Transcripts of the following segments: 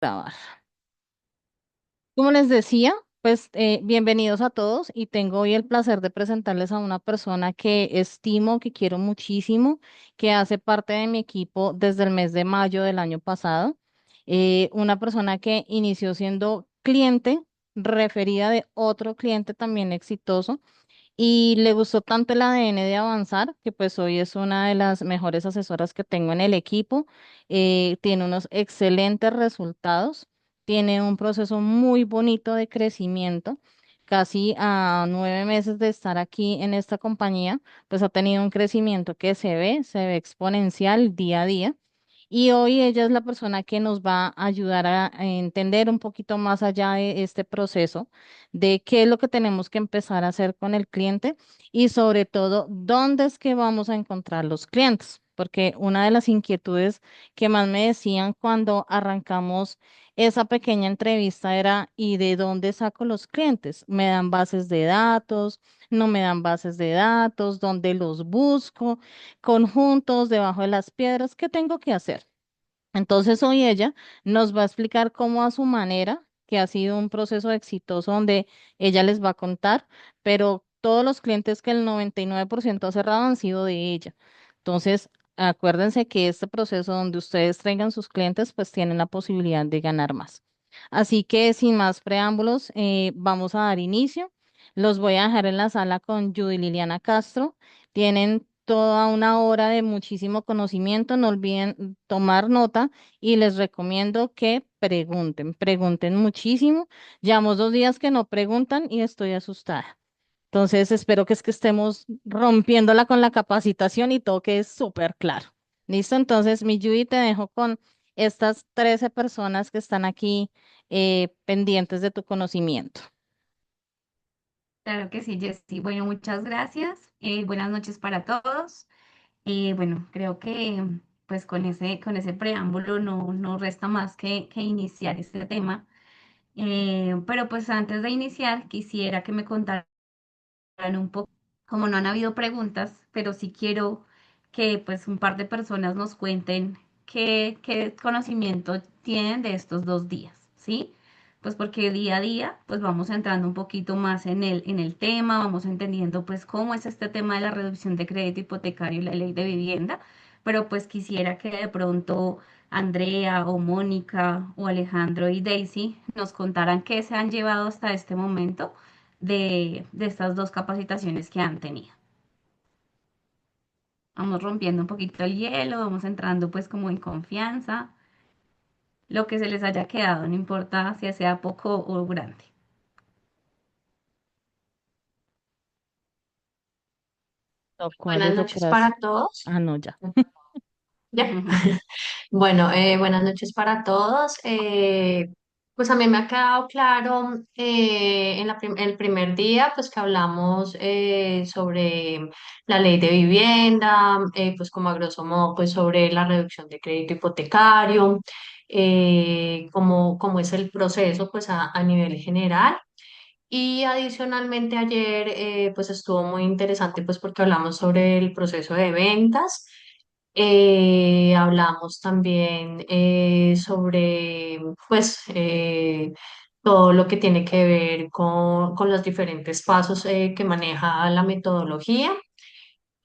Grabar. Como les decía, pues bienvenidos a todos y tengo hoy el placer de presentarles a una persona que estimo, que quiero muchísimo, que hace parte de mi equipo desde el mes de mayo del año pasado. Una persona que inició siendo cliente referida de otro cliente también exitoso y le gustó tanto el ADN de Avanzar, que pues hoy es una de las mejores asesoras que tengo en el equipo. Tiene unos excelentes resultados, tiene un proceso muy bonito de crecimiento. Casi a 9 meses de estar aquí en esta compañía, pues ha tenido un crecimiento que se ve exponencial día a día. Y hoy ella es la persona que nos va a ayudar a entender un poquito más allá de este proceso, de qué es lo que tenemos que empezar a hacer con el cliente y sobre todo dónde es que vamos a encontrar los clientes. Porque una de las inquietudes que más me decían cuando arrancamos esa pequeña entrevista era, ¿y de dónde saco los clientes? ¿Me dan bases de datos? ¿No me dan bases de datos? ¿Dónde los busco? ¿Conjuntos debajo de las piedras? ¿Qué tengo que hacer? Entonces hoy ella nos va a explicar cómo a su manera, que ha sido un proceso exitoso donde ella les va a contar, pero todos los clientes que el 99% ha cerrado han sido de ella. Entonces, acuérdense que este proceso donde ustedes traigan sus clientes, pues tienen la posibilidad de ganar más. Así que sin más preámbulos, vamos a dar inicio. Los voy a dejar en la sala con Judy Liliana Castro. Tienen toda una hora de muchísimo conocimiento. No olviden tomar nota y les recomiendo que pregunten muchísimo. Llevamos 2 días que no preguntan y estoy asustada. Entonces, espero que es que estemos rompiéndola con la capacitación y todo quede súper claro. ¿Listo? Entonces, mi Judy, te dejo con estas 13 personas que están aquí pendientes de tu conocimiento. Claro que sí, Jessy. Bueno, muchas gracias. Buenas noches para todos. Bueno, creo que pues con ese preámbulo no resta más que iniciar este tema. Pero pues antes de iniciar, quisiera que me contaran un poco, como no han habido preguntas, pero sí quiero que pues un par de personas nos cuenten qué conocimiento tienen de estos 2 días, ¿sí? Pues porque día a día pues vamos entrando un poquito más en el tema, vamos entendiendo pues cómo es este tema de la reducción de crédito hipotecario y la ley de vivienda, pero pues quisiera que de pronto Andrea o Mónica o Alejandro y Daisy nos contaran qué se han llevado hasta este momento de estas dos capacitaciones que han tenido. Vamos rompiendo un poquito el hielo, vamos entrando pues como en confianza, lo que se les haya quedado, no importa si sea poco o grande. ¿Cuál Buenas es noches para doctoras? todos. Ah, no, ya. Ya. Bueno, buenas noches para todos. Pues a mí me ha quedado claro en el primer día, pues que hablamos sobre la ley de vivienda, pues como a grosso modo, pues sobre la reducción de crédito hipotecario, cómo es el proceso, pues a nivel general. Y adicionalmente ayer pues estuvo muy interesante pues porque hablamos sobre el proceso de ventas, hablamos también sobre pues todo lo que tiene que ver con los diferentes pasos que maneja la metodología.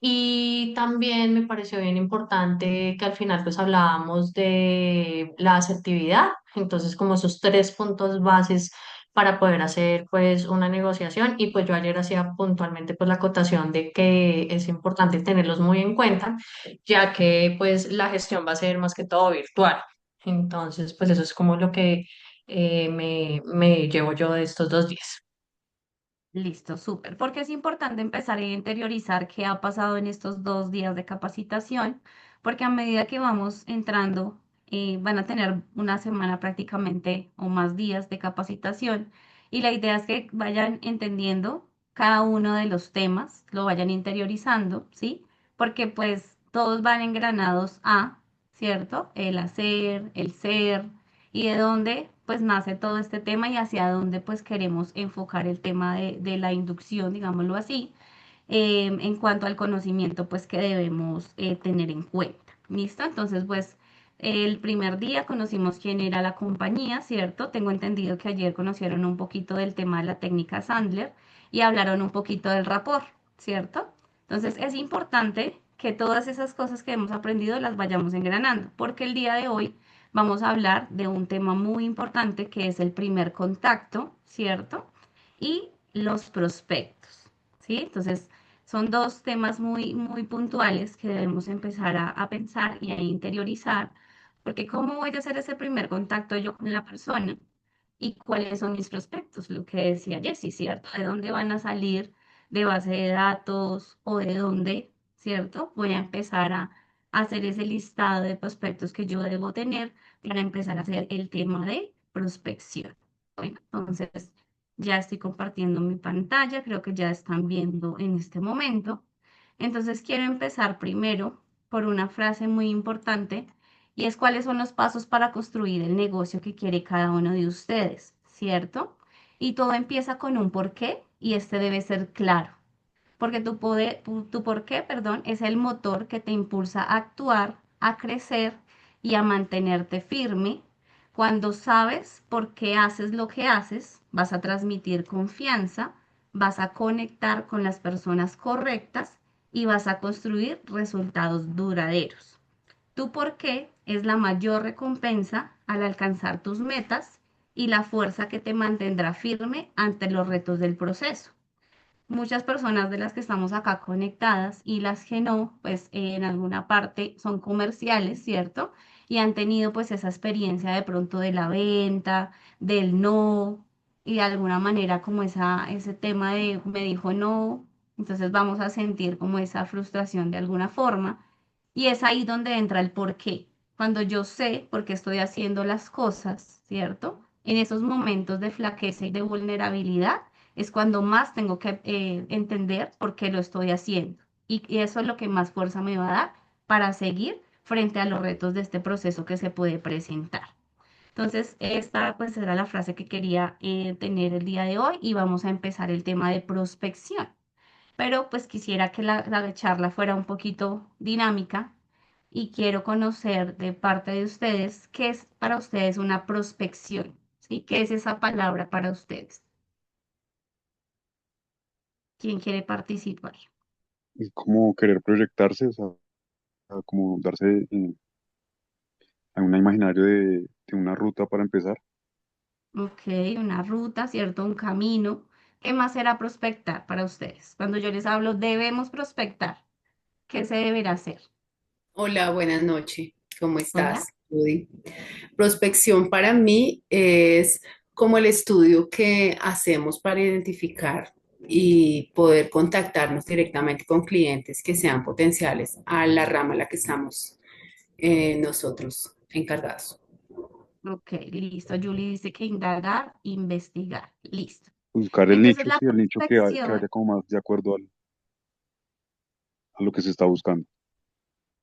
Y también me pareció bien importante que al final pues hablábamos de la asertividad, entonces como esos 3 puntos bases para poder hacer pues una negociación y pues yo ayer hacía puntualmente pues la acotación de que es importante tenerlos muy en cuenta, ya que pues la gestión va a ser más que todo virtual. Entonces pues eso es como lo que me llevo yo de estos 2 días. Listo, súper, porque es importante empezar a interiorizar qué ha pasado en estos 2 días de capacitación, porque a medida que vamos entrando, van a tener una semana prácticamente o más días de capacitación y la idea es que vayan entendiendo cada uno de los temas, lo vayan interiorizando, ¿sí? Porque pues todos van engranados a, ¿cierto? El hacer, el ser y de dónde pues nace todo este tema y hacia dónde pues queremos enfocar el tema de la inducción, digámoslo así, en cuanto al conocimiento pues que debemos tener en cuenta. ¿Listo? Entonces pues El primer día conocimos quién era la compañía, ¿cierto? Tengo entendido que ayer conocieron un poquito del tema de la técnica Sandler y hablaron un poquito del rapport, ¿cierto? Entonces es importante que todas esas cosas que hemos aprendido las vayamos engranando, porque el día de hoy vamos a hablar de un tema muy importante que es el primer contacto, ¿cierto? Y los prospectos, ¿sí? Entonces son dos temas muy puntuales que debemos empezar a pensar y a interiorizar, porque ¿cómo voy a hacer ese primer contacto yo con la persona? ¿Y cuáles son mis prospectos? Lo que decía Jessy, ¿cierto? ¿De dónde van a salir? ¿De base de datos o de dónde? ¿Cierto? Voy a empezar a hacer ese listado de prospectos que yo debo tener para empezar a hacer el tema de prospección. Bueno, entonces ya estoy compartiendo mi pantalla, creo que ya están viendo en este momento. Entonces quiero empezar primero por una frase muy importante y es cuáles son los pasos para construir el negocio que quiere cada uno de ustedes, ¿cierto? Y todo empieza con un porqué y este debe ser claro, porque tu porqué, perdón, es el motor que te impulsa a actuar, a crecer y a mantenerte firme. Cuando sabes por qué haces lo que haces, vas a transmitir confianza, vas a conectar con las personas correctas y vas a construir resultados duraderos. Tu por qué es la mayor recompensa al alcanzar tus metas y la fuerza que te mantendrá firme ante los retos del proceso. Muchas personas de las que estamos acá conectadas y las que no, pues en alguna parte son comerciales, ¿cierto? Y han tenido pues esa experiencia de pronto de la venta, del no, y de alguna manera como ese tema de me dijo no, entonces vamos a sentir como esa frustración de alguna forma. Y es ahí donde entra el por qué. Cuando yo sé por qué estoy haciendo las cosas, ¿cierto? En esos momentos de flaqueza y de vulnerabilidad es cuando más tengo que entender por qué lo estoy haciendo. Y eso es lo que más fuerza me va a dar para seguir frente a los retos de este proceso que se puede presentar. Entonces, esta pues era la frase que quería tener el día de hoy y vamos a empezar el tema de prospección. Pero pues quisiera que la charla fuera un poquito dinámica y quiero conocer de parte de ustedes qué es para ustedes una prospección, ¿sí? ¿Qué es esa palabra para ustedes? ¿Quién quiere participar? Es como querer proyectarse, o sea, como darse a un imaginario de una ruta para empezar. Ok, una ruta, ¿cierto? Un camino. ¿Qué más será prospectar para ustedes? Cuando yo les hablo, debemos prospectar. ¿Qué se deberá hacer? Hola, buenas noches. ¿Cómo Hola. estás, Judy? Prospección para mí es como el estudio que hacemos para identificar y poder contactarnos directamente con clientes que sean potenciales a la rama en la que estamos nosotros encargados. Ok, listo. Julie dice que indagar, investigar. Listo. Buscar el Entonces, nicho, la sí, el nicho que prospección. vaya como más de acuerdo a lo que se está buscando.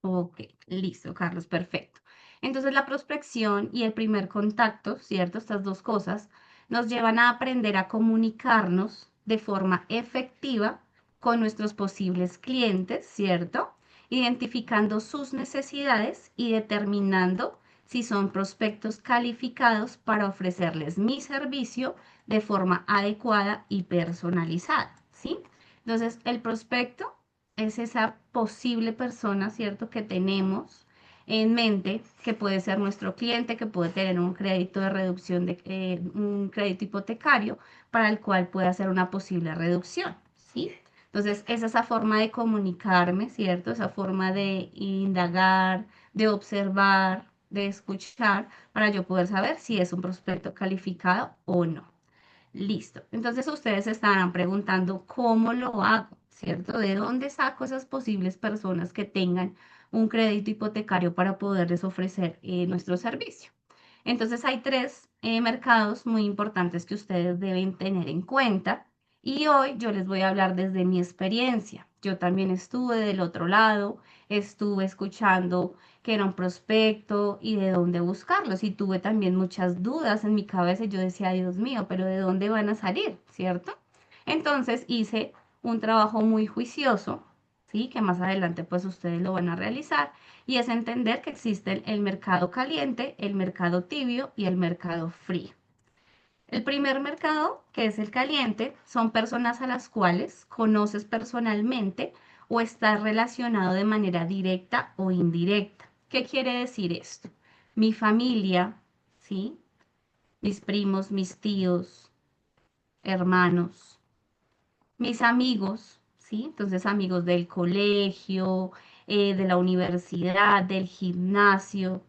Ok, listo, Carlos, perfecto. Entonces la prospección y el primer contacto, ¿cierto? Estas dos cosas nos llevan a aprender a comunicarnos de forma efectiva con nuestros posibles clientes, ¿cierto? Identificando sus necesidades y determinando si son prospectos calificados para ofrecerles mi servicio de forma adecuada y personalizada, ¿sí? Entonces, el prospecto es esa posible persona, ¿cierto?, que tenemos en mente, que puede ser nuestro cliente, que puede tener un crédito de reducción de un crédito hipotecario para el cual puede hacer una posible reducción, ¿sí? Entonces, es esa forma de comunicarme, ¿cierto? Esa forma de indagar, de observar, de escuchar, para yo poder saber si es un prospecto calificado o no. Listo. Entonces ustedes se estarán preguntando cómo lo hago, ¿cierto? ¿De dónde saco esas posibles personas que tengan un crédito hipotecario para poderles ofrecer nuestro servicio? Entonces hay tres mercados muy importantes que ustedes deben tener en cuenta y hoy yo les voy a hablar desde mi experiencia. Yo también estuve del otro lado, estuve escuchando que era un prospecto y de dónde buscarlos. Y tuve también muchas dudas en mi cabeza y yo decía, Dios mío, pero ¿de dónde van a salir? ¿Cierto? Entonces hice un trabajo muy juicioso, ¿sí? Que más adelante pues ustedes lo van a realizar, y es entender que existe el mercado caliente, el mercado tibio y el mercado frío. El primer mercado, que es el caliente, son personas a las cuales conoces personalmente o estás relacionado de manera directa o indirecta. ¿Qué quiere decir esto? Mi familia, ¿sí? Mis primos, mis tíos, hermanos, mis amigos, ¿sí? Entonces amigos del colegio, de la universidad, del gimnasio,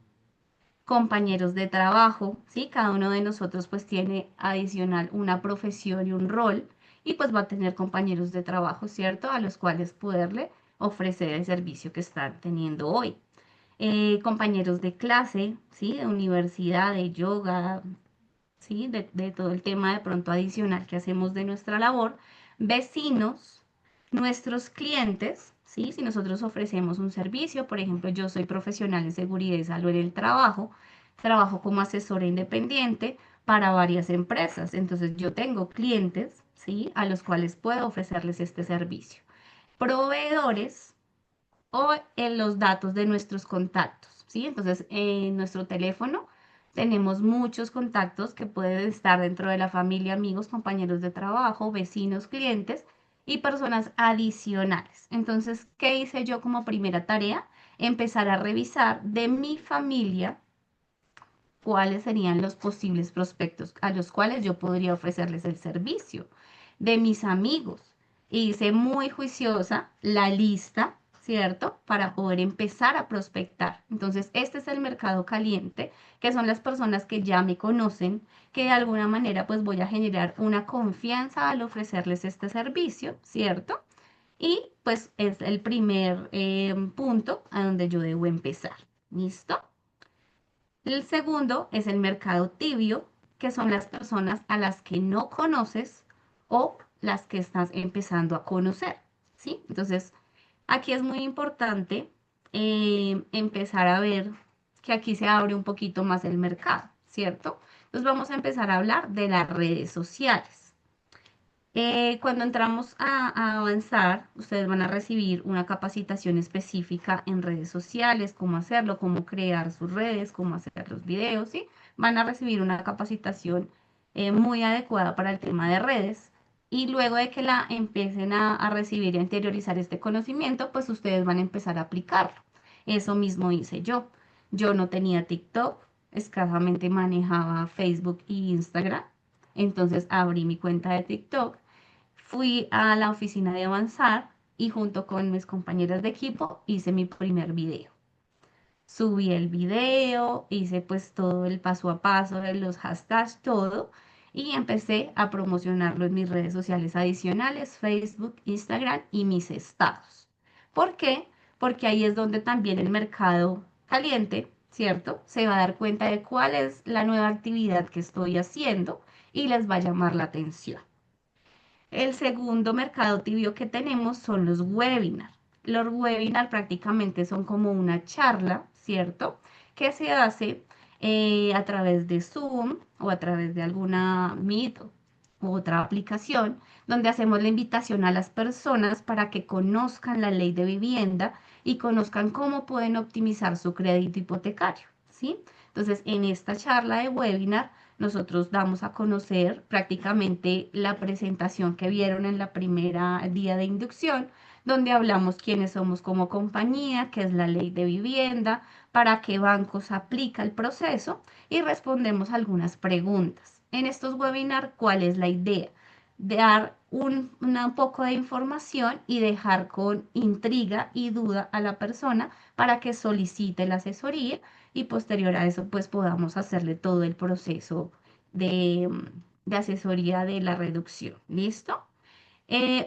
compañeros de trabajo, ¿sí? Cada uno de nosotros pues tiene adicional una profesión y un rol, y pues va a tener compañeros de trabajo, ¿cierto? A los cuales poderle ofrecer el servicio que están teniendo hoy. Compañeros de clase, ¿sí? De universidad, de yoga, ¿sí? De todo el tema de pronto adicional que hacemos de nuestra labor, vecinos, nuestros clientes, ¿sí? Si nosotros ofrecemos un servicio, por ejemplo, yo soy profesional en seguridad y salud en el trabajo, trabajo como asesora independiente para varias empresas, entonces yo tengo clientes, ¿sí? A los cuales puedo ofrecerles este servicio. Proveedores, o en los datos de nuestros contactos, ¿sí? Entonces, en nuestro teléfono tenemos muchos contactos que pueden estar dentro de la familia, amigos, compañeros de trabajo, vecinos, clientes y personas adicionales. Entonces, ¿qué hice yo como primera tarea? Empezar a revisar de mi familia cuáles serían los posibles prospectos a los cuales yo podría ofrecerles el servicio, de mis amigos. Hice muy juiciosa la lista, ¿cierto? Para poder empezar a prospectar. Entonces, este es el mercado caliente, que son las personas que ya me conocen, que de alguna manera pues voy a generar una confianza al ofrecerles este servicio, ¿cierto? Y pues es el primer punto a donde yo debo empezar. ¿Listo? El segundo es el mercado tibio, que son las personas a las que no conoces o las que estás empezando a conocer, ¿sí? Entonces, aquí es muy importante empezar a ver que aquí se abre un poquito más el mercado, ¿cierto? Entonces vamos a empezar a hablar de las redes sociales. Cuando entramos a avanzar, ustedes van a recibir una capacitación específica en redes sociales, cómo hacerlo, cómo crear sus redes, cómo hacer los videos, ¿sí? Van a recibir una capacitación muy adecuada para el tema de redes. Y luego de que la empiecen a recibir y a interiorizar este conocimiento, pues ustedes van a empezar a aplicarlo. Eso mismo hice yo. Yo no tenía TikTok, escasamente manejaba Facebook e Instagram. Entonces abrí mi cuenta de TikTok, fui a la oficina de Avanzar y junto con mis compañeras de equipo hice mi primer video. Subí el video, hice pues todo el paso a paso de los hashtags, todo, y empecé a promocionarlo en mis redes sociales adicionales, Facebook, Instagram y mis estados. ¿Por qué? Porque ahí es donde también el mercado caliente, ¿cierto? Se va a dar cuenta de cuál es la nueva actividad que estoy haciendo y les va a llamar la atención. El segundo mercado tibio que tenemos son los webinars. Los webinars prácticamente son como una charla, ¿cierto? Que se hace a través de Zoom o a través de alguna Meet u otra aplicación, donde hacemos la invitación a las personas para que conozcan la ley de vivienda y conozcan cómo pueden optimizar su crédito hipotecario, ¿sí? Entonces, en esta charla de webinar, nosotros damos a conocer prácticamente la presentación que vieron en la primera día de inducción, donde hablamos quiénes somos como compañía, qué es la ley de vivienda, para qué bancos aplica el proceso y respondemos algunas preguntas. En estos webinars, ¿cuál es la idea? Dar un poco de información y dejar con intriga y duda a la persona para que solicite la asesoría y posterior a eso pues podamos hacerle todo el proceso de, de asesoría de la reducción. ¿Listo?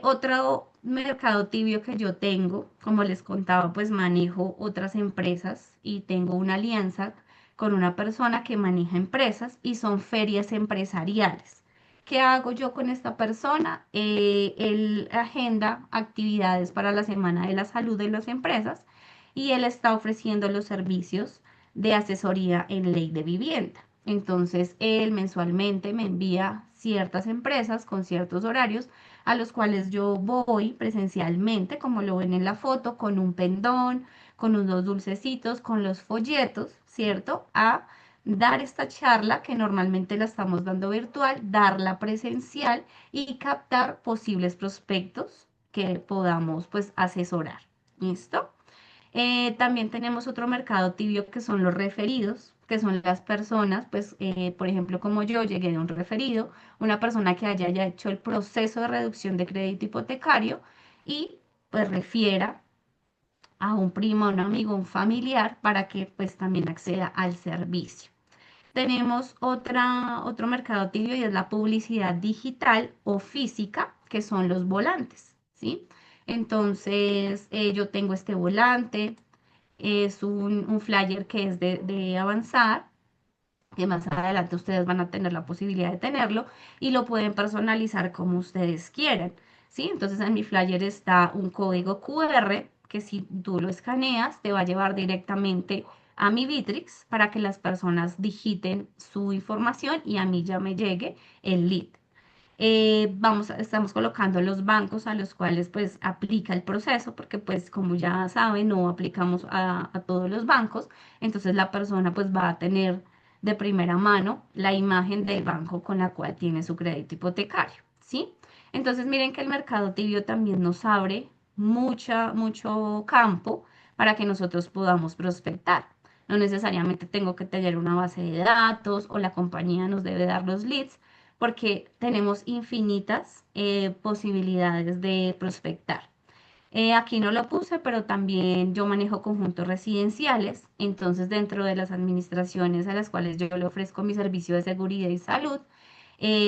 Otro mercado tibio que yo tengo, como les contaba, pues manejo otras empresas y tengo una alianza con una persona que maneja empresas y son ferias empresariales. ¿Qué hago yo con esta persona? Él agenda actividades para la Semana de la Salud de las empresas y él está ofreciendo los servicios de asesoría en ley de vivienda. Entonces, él mensualmente me envía ciertas empresas con ciertos horarios a los cuales yo voy presencialmente, como lo ven en la foto, con un pendón, con unos dulcecitos, con los folletos, ¿cierto? A dar esta charla que normalmente la estamos dando virtual, darla presencial y captar posibles prospectos que podamos pues asesorar. ¿Listo? También tenemos otro mercado tibio que son los referidos, que son las personas, pues, por ejemplo, como yo llegué de un referido, una persona que haya ya hecho el proceso de reducción de crédito hipotecario y pues refiera a un primo, a un amigo, un familiar para que pues también acceda al servicio. Tenemos otro mercado tibio y es la publicidad digital o física, que son los volantes, ¿sí? Entonces, yo tengo este volante, es un flyer que es de avanzar, que más adelante ustedes van a tener la posibilidad de tenerlo y lo pueden personalizar como ustedes quieran, ¿sí? Entonces en mi flyer está un código QR que si tú lo escaneas te va a llevar directamente a mi Bitrix para que las personas digiten su información y a mí ya me llegue el lead. Estamos colocando los bancos a los cuales pues aplica el proceso, porque pues como ya saben, no aplicamos a todos los bancos, entonces la persona pues va a tener de primera mano la imagen del banco con la cual tiene su crédito hipotecario, ¿sí? Entonces miren que el mercado tibio también nos abre mucho campo para que nosotros podamos prospectar. No necesariamente tengo que tener una base de datos o la compañía nos debe dar los leads, porque tenemos infinitas posibilidades de prospectar. Aquí no lo puse, pero también yo manejo conjuntos residenciales, entonces dentro de las administraciones a las cuales yo le ofrezco mi servicio de seguridad y salud,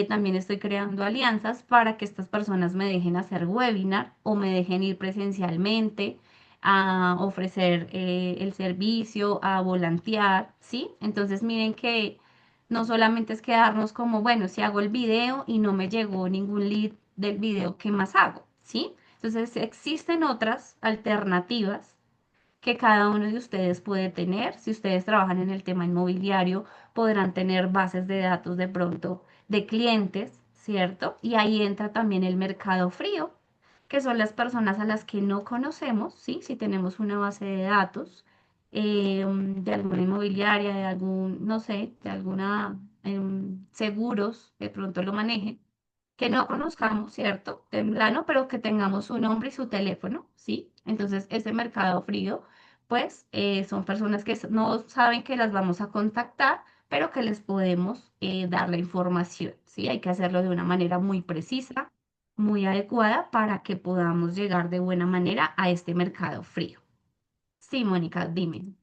también estoy creando alianzas para que estas personas me dejen hacer webinar o me dejen ir presencialmente a ofrecer el servicio, a volantear, ¿sí? Entonces miren que no solamente es quedarnos como, bueno, si hago el video y no me llegó ningún lead del video, ¿qué más hago? ¿Sí? Entonces existen otras alternativas que cada uno de ustedes puede tener. Si ustedes trabajan en el tema inmobiliario, podrán tener bases de datos de pronto de clientes, ¿cierto? Y ahí entra también el mercado frío, que son las personas a las que no conocemos, ¿sí? Si tenemos una base de datos de alguna inmobiliaria, de algún, no sé, de alguna seguros, de pronto lo manejen que no conozcamos, ¿cierto? Temprano, pero que tengamos su nombre y su teléfono, ¿sí? Entonces, ese mercado frío, pues, son personas que no saben que las vamos a contactar, pero que les podemos dar la información, ¿sí? Hay que hacerlo de una manera muy precisa, muy adecuada para que podamos llegar de buena manera a este mercado frío. Sí, Mónica, dime.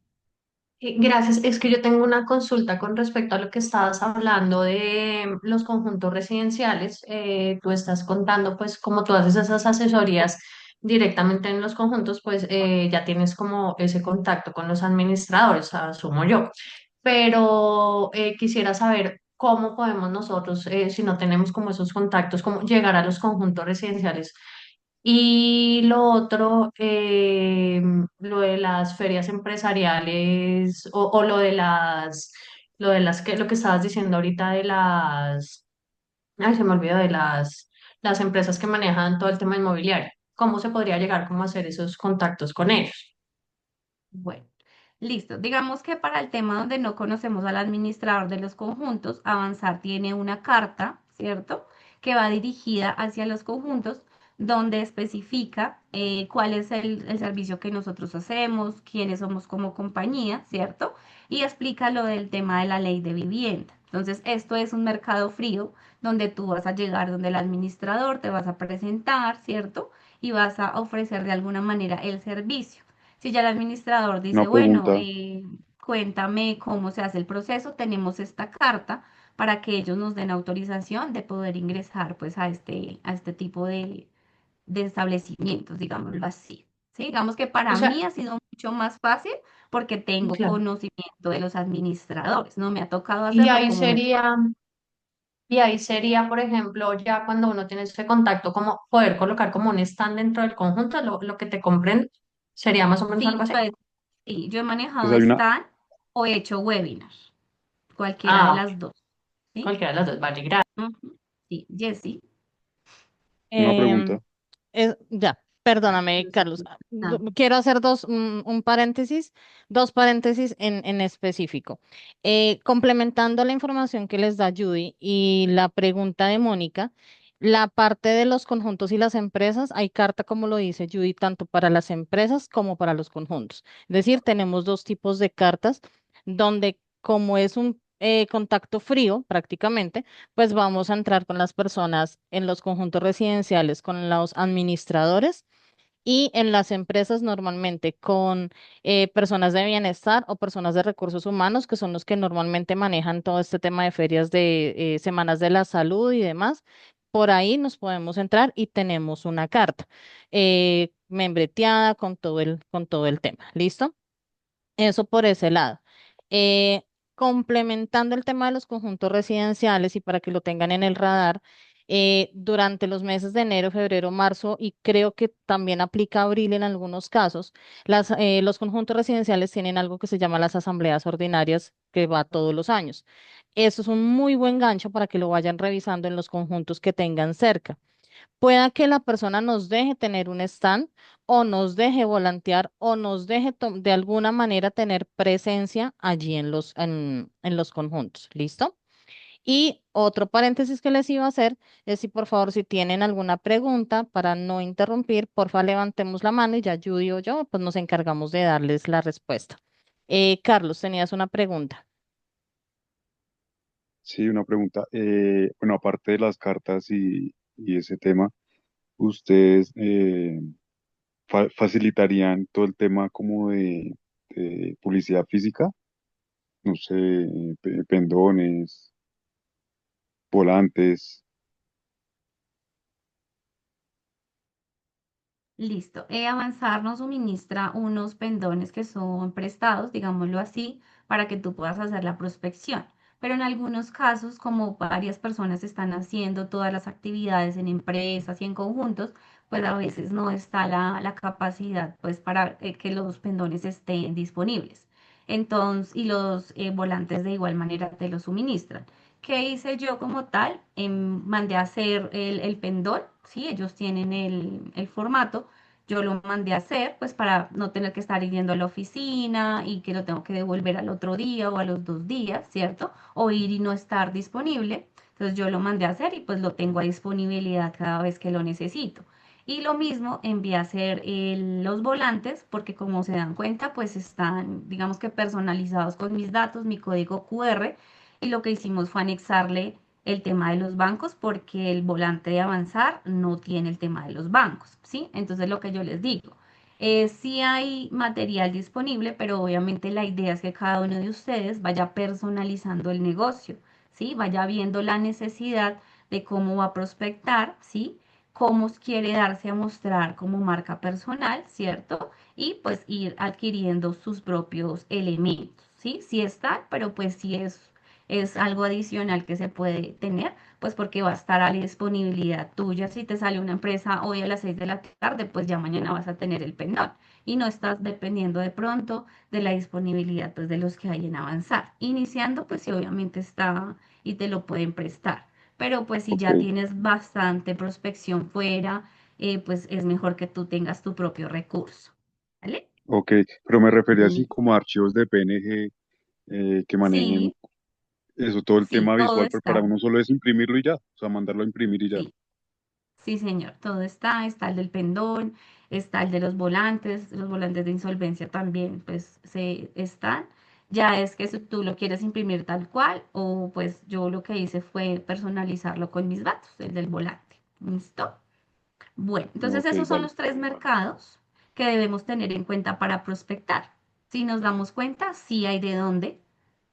Gracias. Es que yo tengo una consulta con respecto a lo que estabas hablando de los conjuntos residenciales. Tú estás contando, pues, como tú haces esas asesorías directamente en los conjuntos, pues ya tienes como ese contacto con los administradores, asumo yo. Pero quisiera saber cómo podemos nosotros, si no tenemos como esos contactos, cómo llegar a los conjuntos residenciales. Y lo otro, lo de las ferias empresariales o lo de las que, lo que estabas diciendo ahorita de ay, se me olvidó de las empresas que manejan todo el tema inmobiliario. ¿Cómo se podría llegar como a hacer esos contactos con ellos? Bueno, listo. Digamos que para el tema donde no conocemos al administrador de los conjuntos, Avanzar tiene una carta, ¿cierto? Que va dirigida hacia los conjuntos, donde especifica cuál es el servicio que nosotros hacemos, quiénes somos como compañía, ¿cierto? Y explica lo del tema de la ley de vivienda. Entonces, esto es un mercado frío donde tú vas a llegar, donde el administrador te vas a presentar, ¿cierto? Y vas a ofrecer de alguna manera el servicio. Si ya el administrador dice, Una bueno, pregunta, cuéntame cómo se hace el proceso, tenemos esta carta para que ellos nos den autorización de poder ingresar pues a este tipo de establecimientos, digámoslo así. ¿Sí? Digamos que O para sea, mí ha sido mucho más fácil porque tengo claro. conocimiento de los administradores, no me ha tocado Y hacerlo ahí como me... sería, y ahí sería, por ejemplo, ya cuando uno tiene ese contacto, como poder colocar como un stand dentro del conjunto, lo que te compren, sería más o menos Sí, algo así. sí, yo he pues manejado hay una, stand o he hecho webinars, cualquiera de Ah, ok. las dos. ¿Sí? Cualquiera de las dos, vale, gracias. Sí, Jessy. Una Em, pregunta. Ya, perdóname, No sé Carlos. qué- Ah, Quiero hacer un paréntesis, dos paréntesis en específico. Complementando la información que les da Judy y la pregunta de Mónica, la parte de los conjuntos y las empresas, hay carta, como lo dice Judy, tanto para las empresas como para los conjuntos. Es decir, tenemos dos tipos de cartas donde como es un contacto frío prácticamente, pues vamos a entrar con las personas en los conjuntos residenciales, con los administradores y en las empresas normalmente con personas de bienestar o personas de recursos humanos, que son los que normalmente manejan todo este tema de ferias de semanas de la salud y demás. Por ahí nos podemos entrar y tenemos una carta membreteada con todo el tema. ¿Listo? Eso por ese lado. Eh, Complementando el tema de los conjuntos residenciales y para que lo tengan en el radar, durante los meses de enero, febrero, marzo y creo que también aplica abril en algunos casos, los conjuntos residenciales tienen algo que se llama las asambleas ordinarias que va todos los años. Eso es un muy buen gancho para que lo vayan revisando en los conjuntos que tengan cerca. Pueda que la persona nos deje tener un stand o nos deje volantear o nos deje de alguna manera tener presencia allí en los conjuntos. ¿Listo? Y otro paréntesis que les iba a hacer es si por favor, si tienen alguna pregunta para no interrumpir, porfa levantemos la mano y ya Judy o yo pues nos encargamos de darles la respuesta. Carlos, tenías una pregunta. Sí, una pregunta. Bueno, aparte de las cartas y ese tema, ¿ustedes facilitarían todo el tema como de publicidad física? No sé, pendones, volantes. listo. Avanzar nos suministra unos pendones que son prestados, digámoslo así, para que tú puedas hacer la prospección. Pero en algunos casos, como varias personas están haciendo todas las actividades en empresas y en conjuntos, pues a veces no está la capacidad pues para que los pendones estén disponibles. Entonces, y los volantes de igual manera te los suministran. ¿Qué hice yo como tal? Mandé a hacer el pendón, ¿sí? Ellos tienen el formato. Yo lo mandé a hacer, pues para no tener que estar yendo a la oficina y que lo tengo que devolver al otro día o a los 2 días, ¿cierto? O ir y no estar disponible. Entonces yo lo mandé a hacer y pues lo tengo a disponibilidad cada vez que lo necesito. Y lo mismo envié a hacer los volantes porque como se dan cuenta, pues están, digamos que personalizados con mis datos, mi código QR. Y lo que hicimos fue anexarle el tema de los bancos porque el volante de avanzar no tiene el tema de los bancos, ¿sí? Entonces lo que yo les digo, sí hay material disponible, pero obviamente la idea es que cada uno de ustedes vaya personalizando el negocio, ¿sí? Vaya viendo la necesidad de cómo va a prospectar, ¿sí? Cómo quiere darse a mostrar como marca personal, ¿cierto? Y pues ir adquiriendo sus propios elementos, ¿sí? Sí está, pero pues sí es algo adicional que se puede tener, pues porque va a estar a la disponibilidad tuya. Si te sale una empresa hoy a las 6 de la tarde, pues ya mañana vas a tener el pendón y no estás dependiendo de pronto de la disponibilidad pues de los que hay en avanzar. Iniciando, pues sí, obviamente está y te lo pueden prestar, pero pues si Ok, ya tienes bastante prospección fuera, pues es mejor que tú tengas tu propio recurso. ¿Vale? ok. Pero me refería así Y como a archivos de PNG que manejen sí, eso, todo el sí, tema todo visual, pero para está. uno solo es imprimirlo y ya. O sea, mandarlo a imprimir y ya. Sí. Sí, señor, todo está, está el del pendón, está el de los volantes de insolvencia también, pues se están. Ya es que si tú lo quieres imprimir tal cual, o pues yo lo que hice fue personalizarlo con mis datos, el del volante. ¿Listo? Bueno, entonces Ok, esos son dale. los tres mercados que debemos tener en cuenta para prospectar. Si nos damos cuenta, sí hay de dónde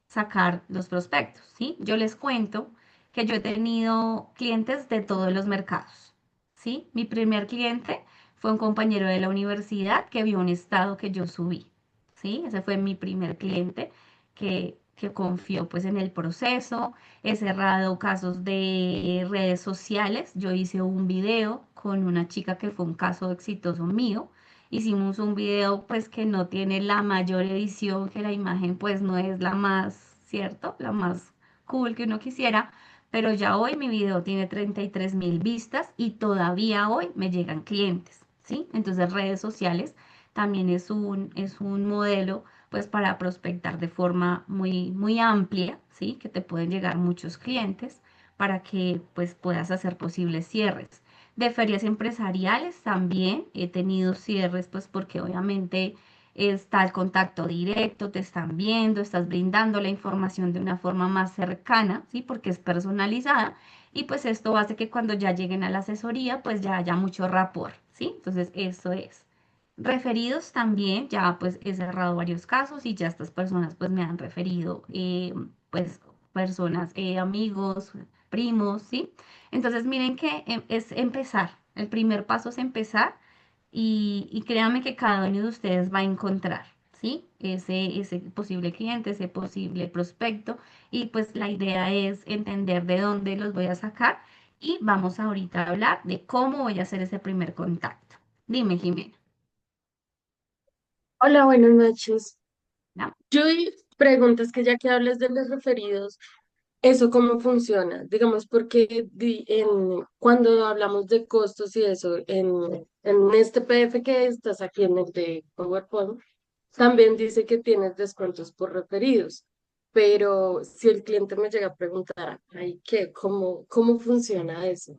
sacar los prospectos, ¿sí? Yo les cuento que yo he tenido clientes de todos los mercados, ¿sí? Mi primer cliente fue un compañero de la universidad que vio un estado que yo subí, ¿sí? Ese fue mi primer cliente que confió pues en el proceso. He cerrado casos de redes sociales. Yo hice un video con una chica que fue un caso exitoso mío. Hicimos un video pues que no tiene la mayor edición, que la imagen pues no es la más, ¿cierto? La más cool que uno quisiera, pero ya hoy mi video tiene 33.000 vistas y todavía hoy me llegan clientes, ¿sí? Entonces redes sociales también es un modelo pues para prospectar de forma muy, muy amplia, ¿sí? Que te pueden llegar muchos clientes para que pues puedas hacer posibles cierres. De ferias empresariales también he tenido cierres pues porque obviamente está el contacto directo, te están viendo, estás brindando la información de una forma más cercana, ¿sí? Porque es personalizada y pues esto hace que cuando ya lleguen a la asesoría pues ya haya mucho rapport, ¿sí? Entonces eso es. Referidos también, ya pues he cerrado varios casos y ya estas personas pues me han referido pues personas, amigos, primos, ¿sí? Entonces miren que es empezar, el primer paso es empezar y créanme que cada uno de ustedes va a encontrar, ¿sí? Ese posible cliente, ese posible prospecto y pues la idea es entender de dónde los voy a sacar y vamos ahorita a hablar de cómo voy a hacer ese primer contacto. Dime, Jimena. Hola, buenas noches. ¿No? Judy, preguntas que ya que hablas de los referidos, ¿eso cómo funciona? Digamos, porque cuando hablamos de costos y eso, en este PDF que estás aquí en el de PowerPoint, también dice que tienes descuentos por referidos. Pero si el cliente me llega a preguntar, ay, ¿qué? ¿Cómo funciona eso?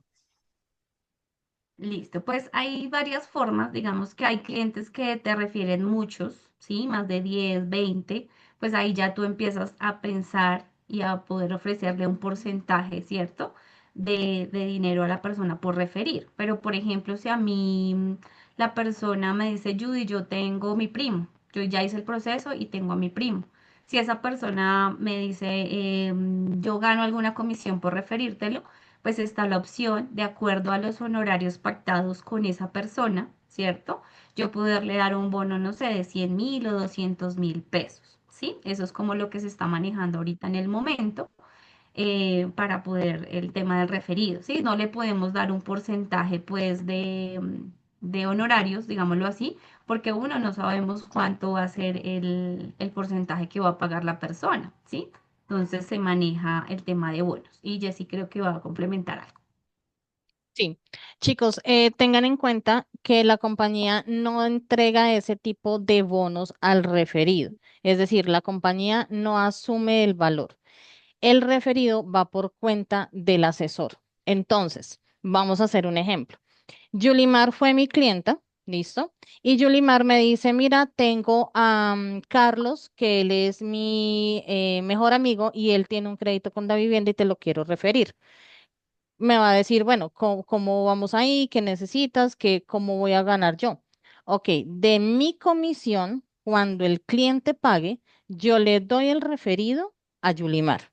Listo, pues hay varias formas, digamos que hay clientes que te refieren muchos, ¿sí? Más de 10, 20, pues ahí ya tú empiezas a pensar y a poder ofrecerle un porcentaje, ¿cierto? De dinero a la persona por referir. Pero, por ejemplo, si a mí la persona me dice, Judy, yo tengo mi primo, yo ya hice el proceso y tengo a mi primo. Si esa persona me dice, yo gano alguna comisión por referírtelo, pues está la opción, de acuerdo a los honorarios pactados con esa persona, ¿cierto? Yo poderle dar un bono, no sé, de 100.000 o 200.000 pesos, ¿sí? Eso es como lo que se está manejando ahorita en el momento para poder el tema del referido, ¿sí? No le podemos dar un porcentaje, pues, de honorarios, digámoslo así, porque uno no sabemos cuánto va a ser el porcentaje que va a pagar la persona, ¿sí? Entonces se maneja el tema de bonos. Y Jessy creo que va a complementar algo. Sí, chicos, tengan en cuenta que la compañía no entrega ese tipo de bonos al referido. Es decir, la compañía no asume el valor. El referido va por cuenta del asesor. Entonces, vamos a hacer un ejemplo. Yulimar fue mi clienta, ¿listo? Y Yulimar me dice, mira, tengo a Carlos, que él es mi mejor amigo y él tiene un crédito con la vivienda y te lo quiero referir. Me va a decir, bueno, ¿cómo vamos ahí? ¿Qué necesitas? ¿Cómo voy a ganar yo? Ok, de mi comisión, cuando el cliente pague, yo le doy el referido a Yulimar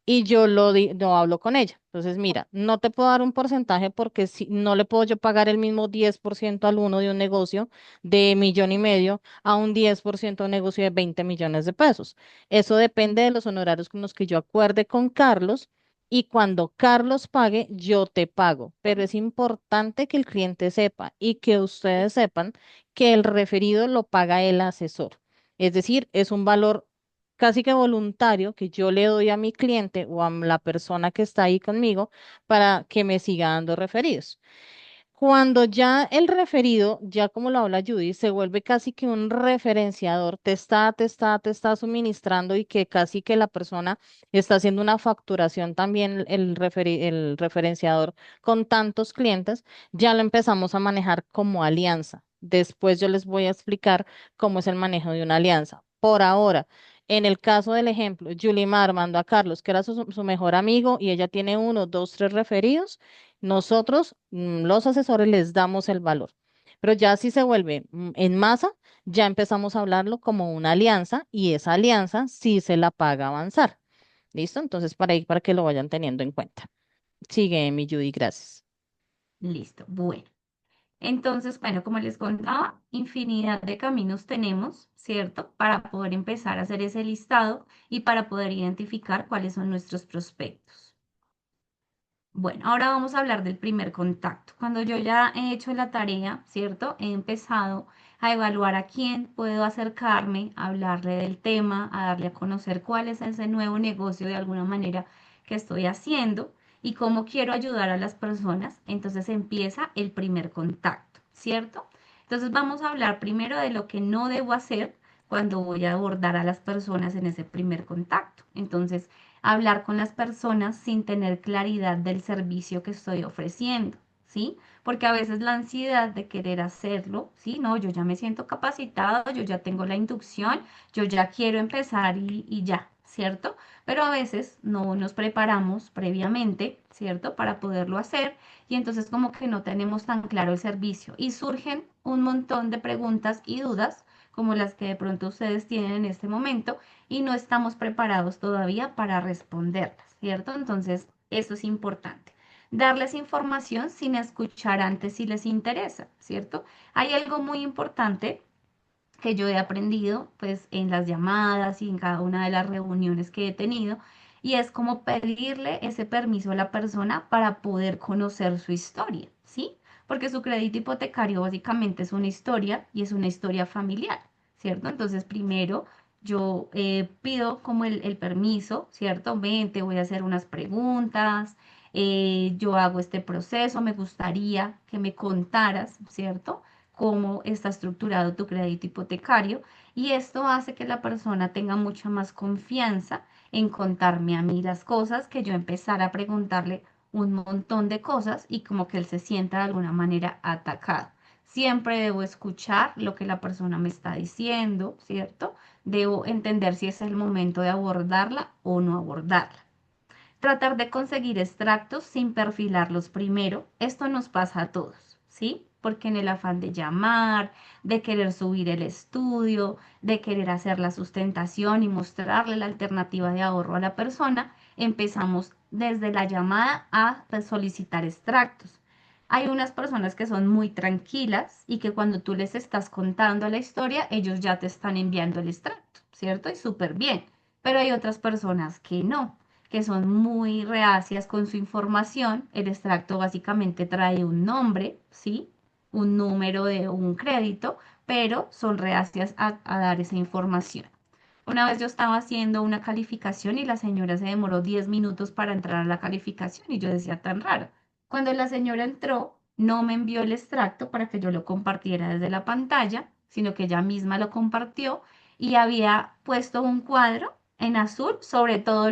y yo lo hablo con ella. Entonces, mira, no te puedo dar un porcentaje porque si, no le puedo yo pagar el mismo 10% al uno de un negocio de 1,5 millones a un 10% de un negocio de 20 millones de pesos. Eso depende de los honorarios con los que yo acuerde con Carlos y cuando Carlos pague, yo te pago. Pero es importante que el cliente sepa y que ustedes sepan que el referido lo paga el asesor. Es decir, es un valor casi que voluntario que yo le doy a mi cliente o a la persona que está ahí conmigo para que me siga dando referidos. Cuando ya el referido, ya como lo habla Judy, se vuelve casi que un referenciador, te está suministrando y que casi que la persona está haciendo una facturación también, el referenciador con tantos clientes, ya lo empezamos a manejar como alianza. Después yo les voy a explicar cómo es el manejo de una alianza. Por ahora, en el caso del ejemplo, Yulimar mandó a Carlos, que era su mejor amigo, y ella tiene uno, dos, tres referidos. Nosotros, los asesores, les damos el valor. Pero ya si se vuelve en masa, ya empezamos a hablarlo como una alianza y esa alianza sí se la paga avanzar. ¿Listo? Entonces, para ahí, para que lo vayan teniendo en cuenta. Sigue, mi Judy, gracias. Listo. Bueno. Entonces, bueno, como les contaba, infinidad de caminos tenemos, ¿cierto? Para poder empezar a hacer ese listado y para poder identificar cuáles son nuestros prospectos. Bueno, ahora vamos a hablar del primer contacto. Cuando yo ya he hecho la tarea, ¿cierto? He empezado a evaluar a quién puedo acercarme, a hablarle del tema, a darle a conocer cuál es ese nuevo negocio de alguna manera que estoy haciendo. y cómo quiero ayudar a las personas, entonces empieza el primer contacto, ¿cierto? Entonces vamos a hablar primero de lo que no debo hacer cuando voy a abordar a las personas en ese primer contacto. Entonces, hablar con las personas sin tener claridad del servicio que estoy ofreciendo, ¿sí? Porque a veces la ansiedad de querer hacerlo, ¿sí? No, yo ya me siento capacitado, yo ya tengo la inducción, yo ya quiero empezar y ya, ¿cierto? Pero a veces no nos preparamos previamente, ¿cierto? Para poderlo hacer y entonces como que no tenemos tan claro el servicio y surgen un montón de preguntas y dudas como las que de pronto ustedes tienen en este momento y no estamos preparados todavía para responderlas, ¿cierto? Entonces, eso es importante. Darles información sin escuchar antes si les interesa, ¿cierto? Hay algo muy importante que yo he aprendido pues en las llamadas y en cada una de las reuniones que he tenido y es como pedirle ese permiso a la persona para poder conocer su historia, ¿sí? Porque su crédito hipotecario básicamente es una historia y es una historia familiar, ¿cierto? Entonces primero yo pido como el permiso, ¿cierto? Ven, te voy a hacer unas preguntas, yo hago este proceso, me gustaría que me contaras, ¿cierto? Cómo está estructurado tu crédito hipotecario y esto hace que la persona tenga mucha más confianza en contarme a mí las cosas, que yo empezar a preguntarle un montón de cosas y como que él se sienta de alguna manera atacado. Siempre debo escuchar lo que la persona me está diciendo, ¿cierto? Debo entender si es el momento de abordarla o no abordarla. Tratar de conseguir extractos sin perfilarlos primero. Esto nos pasa a todos, ¿sí? Porque en el afán de llamar, de querer subir el estudio, de querer hacer la sustentación y mostrarle la alternativa de ahorro a la persona, empezamos desde la llamada a solicitar extractos. Hay unas personas que son muy tranquilas y que cuando tú les estás contando la historia, ellos ya te están enviando el extracto, ¿cierto? Y súper bien. Pero hay otras personas que no, que son muy reacias con su información. El extracto básicamente trae un nombre, ¿sí? Un número de un crédito, pero son reacias a dar esa información. Una vez yo estaba haciendo una calificación y la señora se demoró 10 minutos para entrar a la calificación y yo decía tan raro. Cuando la señora entró, no me envió el extracto para que yo lo compartiera desde la pantalla, sino que ella misma lo compartió y había puesto un cuadro en azul sobre todos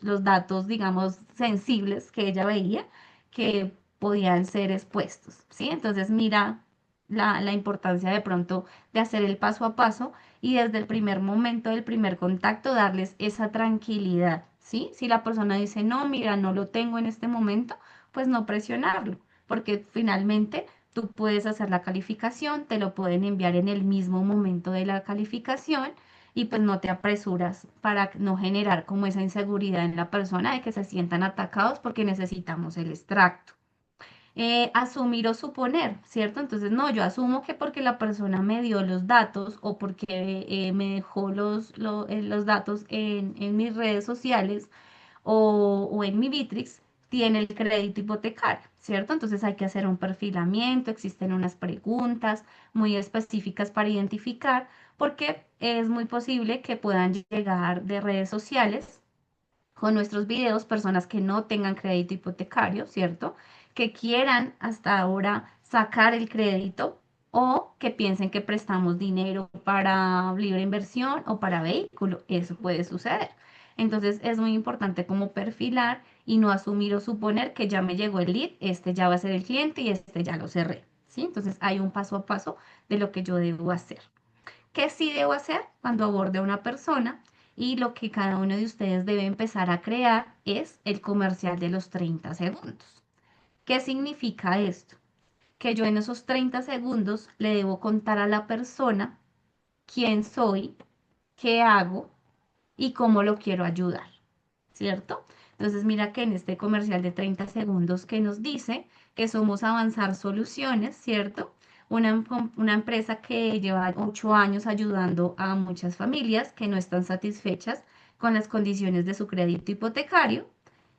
los datos, digamos, sensibles que ella veía que podían ser expuestos, ¿sí? Entonces mira la importancia de pronto de hacer el paso a paso y desde el primer momento del primer contacto darles esa tranquilidad, ¿sí? Si la persona dice, no, mira, no lo tengo en este momento, pues no presionarlo, porque finalmente tú puedes hacer la calificación, te lo pueden enviar en el mismo momento de la calificación y pues no te apresuras para no generar como esa inseguridad en la persona de que se sientan atacados porque necesitamos el extracto. Asumir o suponer, ¿cierto? Entonces, no, yo asumo que porque la persona me dio los datos o porque me dejó los datos en mis redes sociales o en mi Bitrix, tiene el crédito hipotecario, ¿cierto? Entonces hay que hacer un perfilamiento, existen unas preguntas muy específicas para identificar, porque es muy posible que puedan llegar de redes sociales con nuestros videos personas que no tengan crédito hipotecario, ¿cierto? Que quieran hasta ahora sacar el crédito o que piensen que prestamos dinero para libre inversión o para vehículo. Eso puede suceder. Entonces es muy importante como perfilar y no asumir o suponer que ya me llegó el lead, este ya va a ser el cliente y este ya lo cerré, ¿sí? Entonces hay un paso a paso de lo que yo debo hacer. ¿Qué sí debo hacer cuando aborde a una persona? Y lo que cada uno de ustedes debe empezar a crear es el comercial de los 30 segundos. ¿Qué significa esto? Que yo en esos 30 segundos le debo contar a la persona quién soy, qué hago y cómo lo quiero ayudar, ¿cierto? Entonces mira que en este comercial de 30 segundos que nos dice que somos Avanzar Soluciones, ¿cierto? Una empresa que lleva 8 años ayudando a muchas familias que no están satisfechas con las condiciones de su crédito hipotecario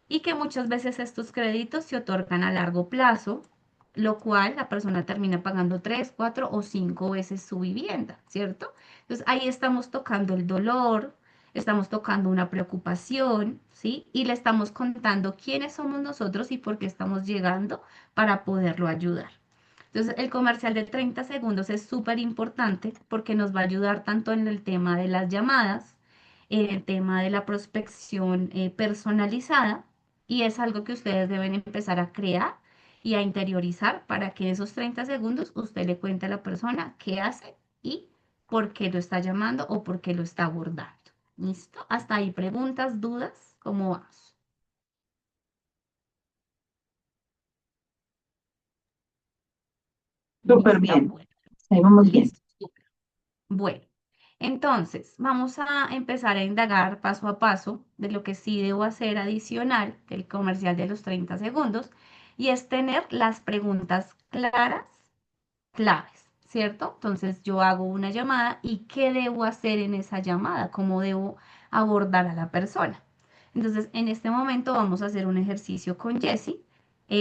y que muchas veces estos créditos se otorgan a largo plazo, lo cual la persona termina pagando 3, 4 o 5 veces su vivienda, ¿cierto? Entonces ahí estamos tocando el dolor, estamos tocando una preocupación, ¿sí? Y le estamos contando quiénes somos nosotros y por qué estamos llegando para poderlo ayudar. Entonces, el comercial de 30 segundos es súper importante porque nos va a ayudar tanto en el tema de las llamadas, en el tema de la prospección personalizada, y es algo que ustedes deben empezar a crear y a interiorizar para que en esos 30 segundos usted le cuente a la persona qué hace y por qué lo está llamando o por qué lo está abordando. ¿Listo? Hasta ahí preguntas, dudas, ¿cómo vas? Súper Listo, bien. bueno, Ahí vamos bien. listo. Bueno, entonces vamos a empezar a indagar paso a paso de lo que sí debo hacer adicional del comercial de los 30 segundos y es tener las preguntas claras, claves, ¿cierto? Entonces yo hago una llamada y ¿qué debo hacer en esa llamada? ¿Cómo debo abordar a la persona? Entonces en este momento vamos a hacer un ejercicio con Jessie,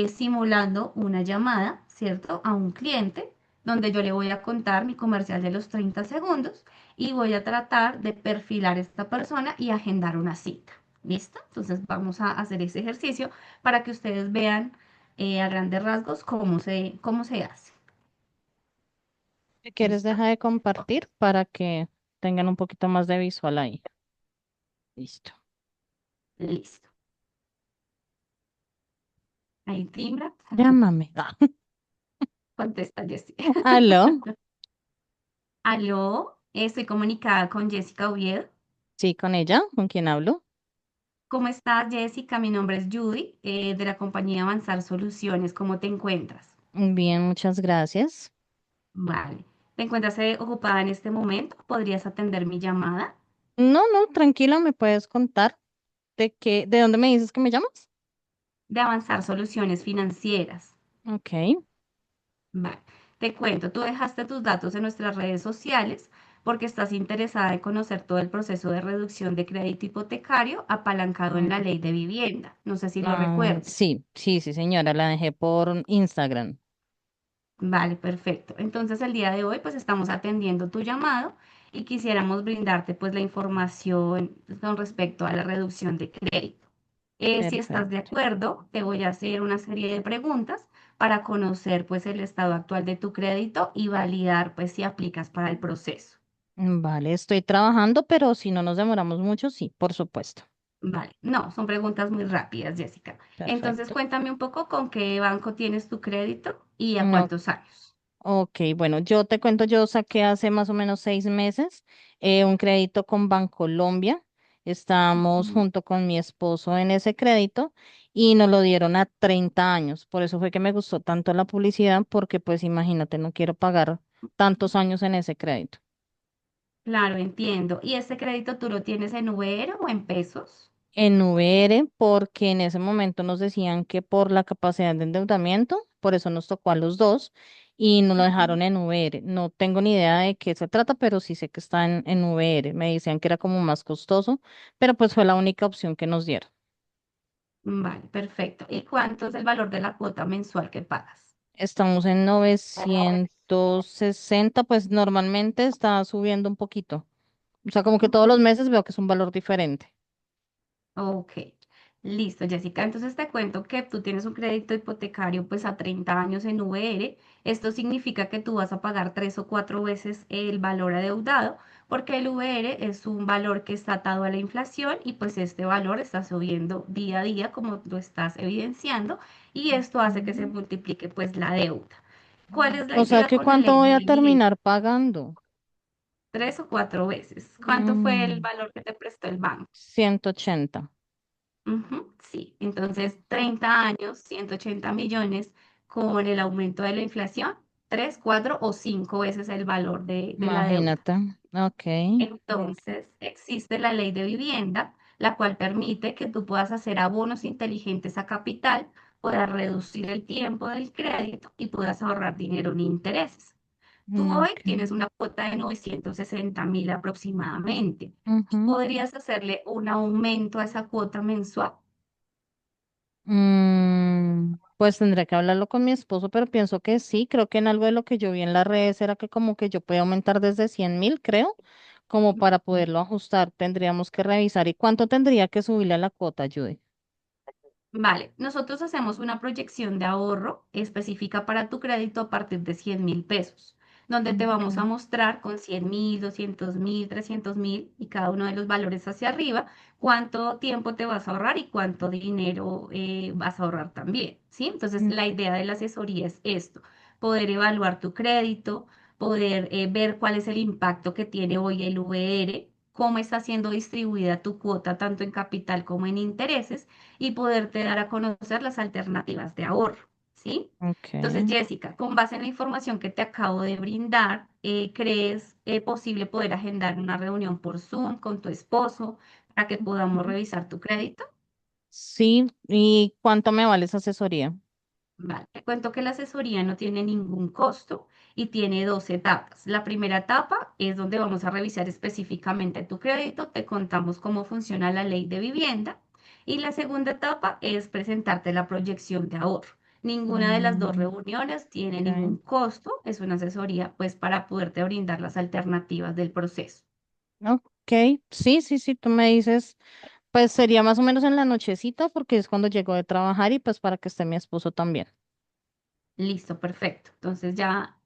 simulando una llamada, ¿cierto? A un cliente donde yo le voy a contar mi comercial de los 30 segundos y voy a tratar de perfilar a esta persona y agendar una cita. ¿Listo? Entonces vamos a hacer ese ejercicio para que ustedes vean a grandes rasgos cómo se hace. Si quieres, ¿Listo? deja de compartir para que tengan un poquito más de visual ahí. Listo. Listo. Ahí timbra. Llámame. Contesta Jessy. ¿Aló? Aló, estoy comunicada con Jessica Oviedo. Sí, con ella, ¿con quién hablo? ¿Cómo estás, Jessica? Mi nombre es Judy, de la compañía Avanzar Soluciones. ¿Cómo te encuentras? Bien, muchas gracias. Vale. ¿Te encuentras ocupada en este momento? ¿Podrías atender mi llamada? No, no, tranquila, me puedes contar de dónde me dices que me llamas. De Avanzar Soluciones Financieras. Ok, Vale. Te cuento, tú dejaste tus datos en nuestras redes sociales porque estás interesada en conocer todo el proceso de reducción de crédito hipotecario apalancado en la mm, ley de vivienda. No sé si lo recuerdes. sí, sí, sí, señora, la dejé por Instagram. Vale, perfecto. Entonces el día de hoy pues estamos atendiendo tu llamado y quisiéramos brindarte pues la información con respecto a la reducción de crédito. Si estás de Perfecto. acuerdo, te voy a hacer una serie de preguntas para conocer pues el estado actual de tu crédito y validar pues si aplicas para el proceso. Vale, estoy trabajando, pero si no nos demoramos mucho, sí, por supuesto. Vale, no, son preguntas muy rápidas, Jessica. Entonces Perfecto. cuéntame un poco con qué banco tienes tu crédito y a No, cuántos años. ok, bueno, yo te cuento, yo saqué hace más o menos 6 meses un crédito con Bancolombia. Estamos Ujú. junto con mi esposo en ese crédito y nos lo dieron a 30 años. Por eso fue que me gustó tanto la publicidad, porque pues imagínate, no quiero pagar tantos años en ese crédito. Claro, entiendo. ¿Y este crédito tú lo tienes en VR o en pesos? En VR, porque en ese momento nos decían que por la capacidad de endeudamiento, por eso nos tocó a los dos y nos lo Ujú. dejaron en VR. No tengo ni idea de qué se trata, pero sí sé que está en VR. Me decían que era como más costoso, pero pues fue la única opción que nos dieron. Vale, perfecto. ¿Y cuánto es el valor de la cuota mensual que pagas? Estamos en 960, pues normalmente está subiendo un poquito. O sea, como que todos los Ujú. meses veo que es un valor diferente. Ok, listo, Jessica. Entonces te cuento que tú tienes un crédito hipotecario pues a 30 años en VR. Esto significa que tú vas a pagar 3 o 4 veces el valor adeudado porque el VR es un valor que está atado a la inflación y pues este valor está subiendo día a día como lo estás evidenciando y esto hace que se multiplique pues la deuda. ¿Cuál es la O sea, idea que con la ¿cuánto ley voy de a vivienda? terminar pagando? 3 o 4 veces. ¿Cuánto fue el Mm, valor que te prestó el banco? 180. Ujú, sí, entonces 30 años, 180 millones con el aumento de la inflación, 3, 4 o 5 veces el valor de la deuda. Imagínate. Ok. Entonces, existe la ley de vivienda, la cual permite que tú puedas hacer abonos inteligentes a capital, puedas reducir el tiempo del crédito y puedas ahorrar dinero en intereses. Tú hoy Ok. tienes una cuota de 960.000 aproximadamente. Ujú. ¿Podrías hacerle un aumento a esa cuota mensual? Pues tendré que hablarlo con mi esposo, pero pienso que sí. Creo que en algo de lo que yo vi en las redes era que como que yo podía aumentar desde 100.000, creo, como para poderlo ajustar, tendríamos que revisar. ¿Y cuánto tendría que subirle a la cuota, Judy? Vale, nosotros hacemos una proyección de ahorro específica para tu crédito a partir de 100.000 pesos, donde te vamos a Okay. mostrar con 100.000, 200.000, 300.000 y cada uno de los valores hacia arriba, cuánto tiempo te vas a ahorrar y cuánto dinero vas a ahorrar también, ¿sí? Entonces, Mm, la idea de la asesoría es esto, poder evaluar tu crédito, poder ver cuál es el impacto que tiene hoy el VR, cómo está siendo distribuida tu cuota tanto en capital como en intereses y poderte dar a conocer las alternativas de ahorro, ¿sí? Entonces, okay. Jessica, con base en la información que te acabo de brindar, ¿crees posible poder agendar una reunión por Zoom con tu esposo para que podamos Ujú. revisar tu crédito? Sí, ¿y cuánto me vale esa asesoría? Vale, te cuento que la asesoría no tiene ningún costo y tiene dos etapas. La primera etapa es donde vamos a revisar específicamente tu crédito, te contamos cómo funciona la ley de vivienda y la segunda etapa es presentarte la proyección de ahorro. Ninguna de las dos Mm, reuniones tiene ok. ningún costo, es una asesoría pues para poderte brindar las alternativas del proceso. Ok, sí, sí, sí, tú me dices, pues sería más o menos en la nochecita porque es cuando llego de trabajar y pues para que esté mi esposo también. Listo, perfecto. Entonces ya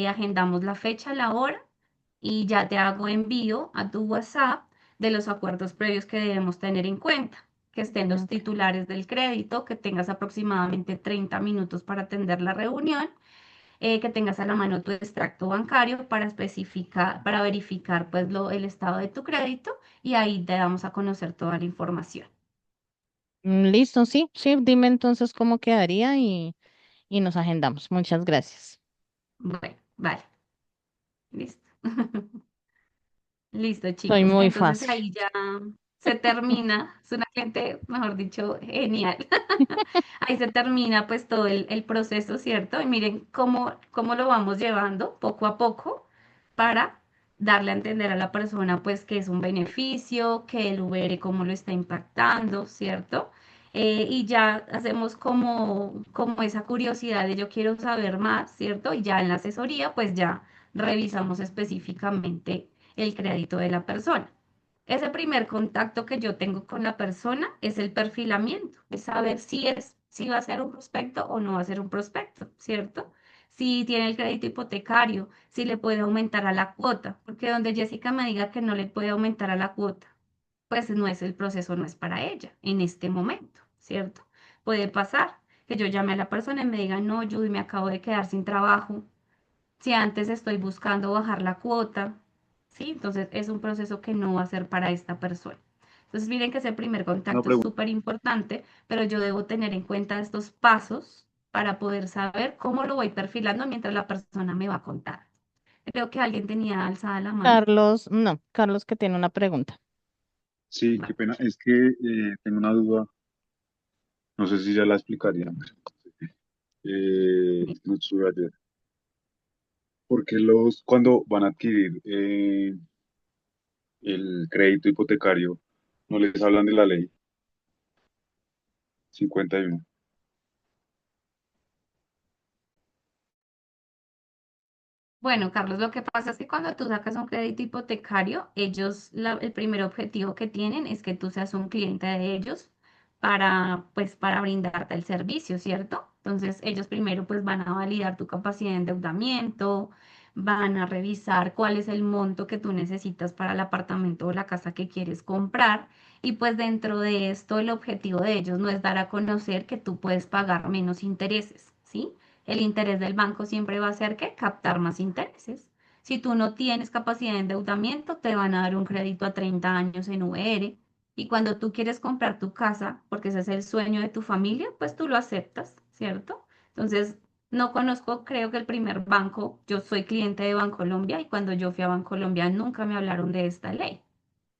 agendamos la fecha, la hora y ya te hago envío a tu WhatsApp de los acuerdos previos que debemos tener en cuenta, que estén los Ok. titulares del crédito, que tengas aproximadamente 30 minutos para atender la reunión, que tengas a la mano tu extracto bancario para especificar, para verificar pues el estado de tu crédito y ahí te damos a conocer toda la información. Listo, sí, sí, dime entonces cómo quedaría y nos agendamos. Muchas gracias. Bueno, vale, listo. Listo, Soy chicos. muy Entonces fácil. ahí ya se termina. Es una cliente, mejor dicho, genial. Ahí se termina pues todo el proceso, ¿cierto? Y miren cómo lo vamos llevando poco a poco para darle a entender a la persona pues que es un beneficio, que el Uber cómo lo está impactando, ¿cierto? Y ya hacemos como esa curiosidad de yo quiero saber más, ¿cierto? Y ya en la asesoría pues ya revisamos específicamente el crédito de la persona. Ese primer contacto que yo tengo con la persona es el perfilamiento, es saber si va a ser un prospecto o no va a ser un prospecto, ¿cierto? Si tiene el crédito hipotecario, si le puede aumentar a la cuota, porque donde Jessica me diga que no le puede aumentar a la cuota, pues no es el proceso, no es para ella en este momento, ¿cierto? Puede pasar que yo llame a la persona y me diga, no, Judy, me acabo de quedar sin trabajo, si antes estoy buscando bajar la cuota, ¿sí? Entonces es un proceso que no va a ser para esta persona. Entonces miren que ese primer Una contacto es pregunta. súper importante, pero yo debo tener en cuenta estos pasos para poder saber cómo lo voy perfilando mientras la persona me va a contar. Creo que alguien tenía alzada la mano. Carlos, no, Carlos que tiene una pregunta. Sí, qué Vale. pena. Es que tengo una duda. No sé si ya la explicarían. No estuve ayer. Porque cuando van a adquirir el crédito hipotecario, no les hablan de la ley 51? Bueno, Carlos, lo que pasa es que cuando tú sacas un crédito hipotecario, ellos, el primer objetivo que tienen es que tú seas un cliente de ellos para, pues, para brindarte el servicio, ¿cierto? Entonces, ellos primero, pues, van a validar tu capacidad de endeudamiento, van a revisar cuál es el monto que tú necesitas para el apartamento o la casa que quieres comprar. Y pues dentro de esto, el objetivo de ellos no es dar a conocer que tú puedes pagar menos intereses, ¿sí? El interés del banco siempre va a ser que captar más intereses. Si tú no tienes capacidad de endeudamiento, te van a dar un crédito a 30 años en VR. Y cuando tú quieres comprar tu casa, porque ese es el sueño de tu familia, pues tú lo aceptas, ¿cierto? Entonces, no conozco, creo que el primer banco, yo soy cliente de Bancolombia y cuando yo fui a Bancolombia nunca me hablaron de esta ley.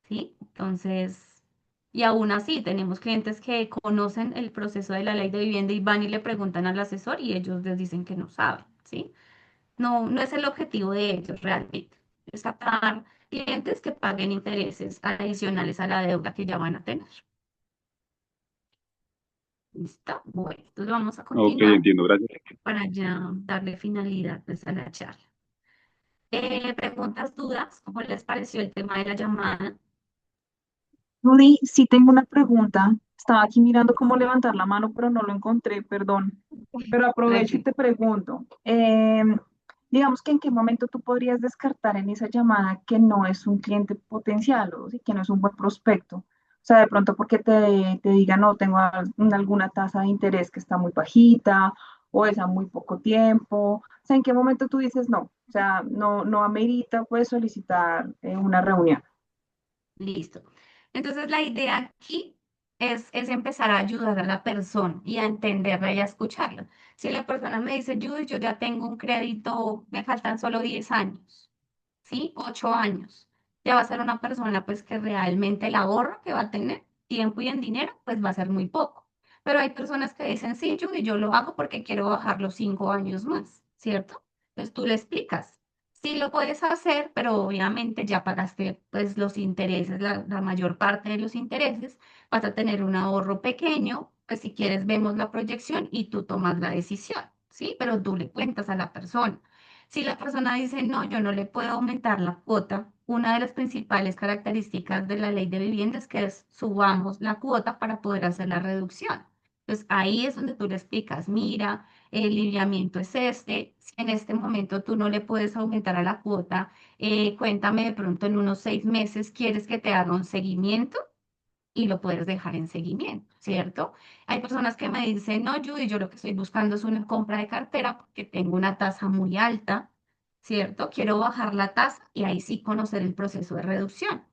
¿Sí? Entonces, y aún así tenemos clientes que conocen el proceso de la ley de vivienda y van y le preguntan al asesor y ellos les dicen que no saben, ¿sí? No, no es el objetivo de ellos realmente, es captar clientes que paguen intereses adicionales a la deuda que ya van a tener. ¿Listo? Bueno, entonces vamos a Ok, continuar entiendo, gracias. para ya darle finalidad pues, a la charla. Preguntas, dudas, ¿cómo les pareció el tema de la llamada? Rudy, sí tengo una pregunta. Estaba aquí mirando cómo levantar la mano, pero no lo encontré, perdón. Pero aprovecho y Tranquilo. te pregunto, digamos que en qué momento tú podrías descartar en esa llamada que no es un cliente potencial o sí, que no es un buen prospecto. O sea, de pronto porque te diga, no, tengo alguna tasa de interés que está muy bajita o es a muy poco tiempo. O sea, ¿en qué momento tú dices no? O sea, no amerita pues solicitar una reunión. Listo. Entonces, la idea aquí es empezar a ayudar a la persona y a entenderla y a escucharla. Si la persona me dice, Judy, yo ya tengo un crédito, me faltan solo 10 años, ¿sí? 8 años. Ya va a ser una persona pues que realmente el ahorro que va a tener, tiempo y en dinero, pues va a ser muy poco. Pero hay personas que dicen, sí, Judy, yo lo hago porque quiero bajar los 5 años más, ¿cierto? Entonces tú le explicas. Sí lo puedes hacer, pero obviamente ya pagaste pues los intereses, la mayor parte de los intereses, vas a tener un ahorro pequeño, pues si quieres vemos la proyección y tú tomas la decisión, ¿sí? Pero tú le cuentas a la persona. Si la persona dice, no, yo no le puedo aumentar la cuota, una de las principales características de la ley de vivienda es que subamos la cuota para poder hacer la reducción. Entonces ahí es donde tú le explicas, mira, el lineamiento es este, si en este momento tú no le puedes aumentar a la cuota, cuéntame de pronto en unos 6 meses, ¿quieres que te haga un seguimiento? Y lo puedes dejar en seguimiento, ¿cierto? Hay personas que me dicen, no, Judy, yo lo que estoy buscando es una compra de cartera porque tengo una tasa muy alta, ¿cierto? Quiero bajar la tasa y ahí sí conocer el proceso de reducción.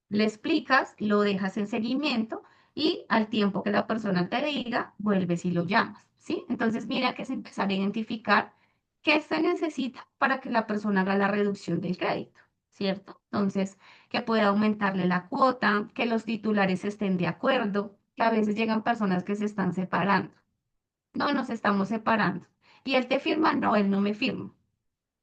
Le explicas, lo dejas en seguimiento y al tiempo que la persona te diga, vuelves y lo llamas, ¿sí? Entonces, mira que es empezar a identificar qué se necesita para que la persona haga la reducción del crédito, ¿cierto? Entonces, que pueda aumentarle la cuota, que los titulares estén de acuerdo, que a veces llegan personas que se están separando. No, nos estamos separando. Y él te firma, no, él no me firma.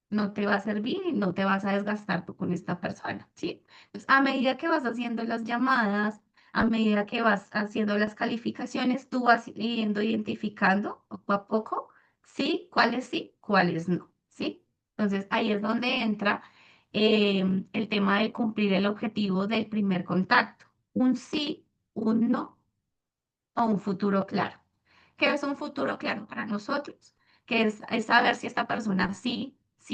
No te va a servir y no te vas a desgastar tú con esta persona, ¿sí? Entonces, a medida que vas haciendo las llamadas, a medida que vas haciendo las calificaciones, tú vas yendo identificando poco a poco, sí, cuáles no, ¿sí? Entonces, ahí es donde entra el tema de cumplir el objetivo del primer contacto. Un sí, un no o un futuro claro. ¿Qué es un futuro claro para nosotros? Que es saber si esta persona sí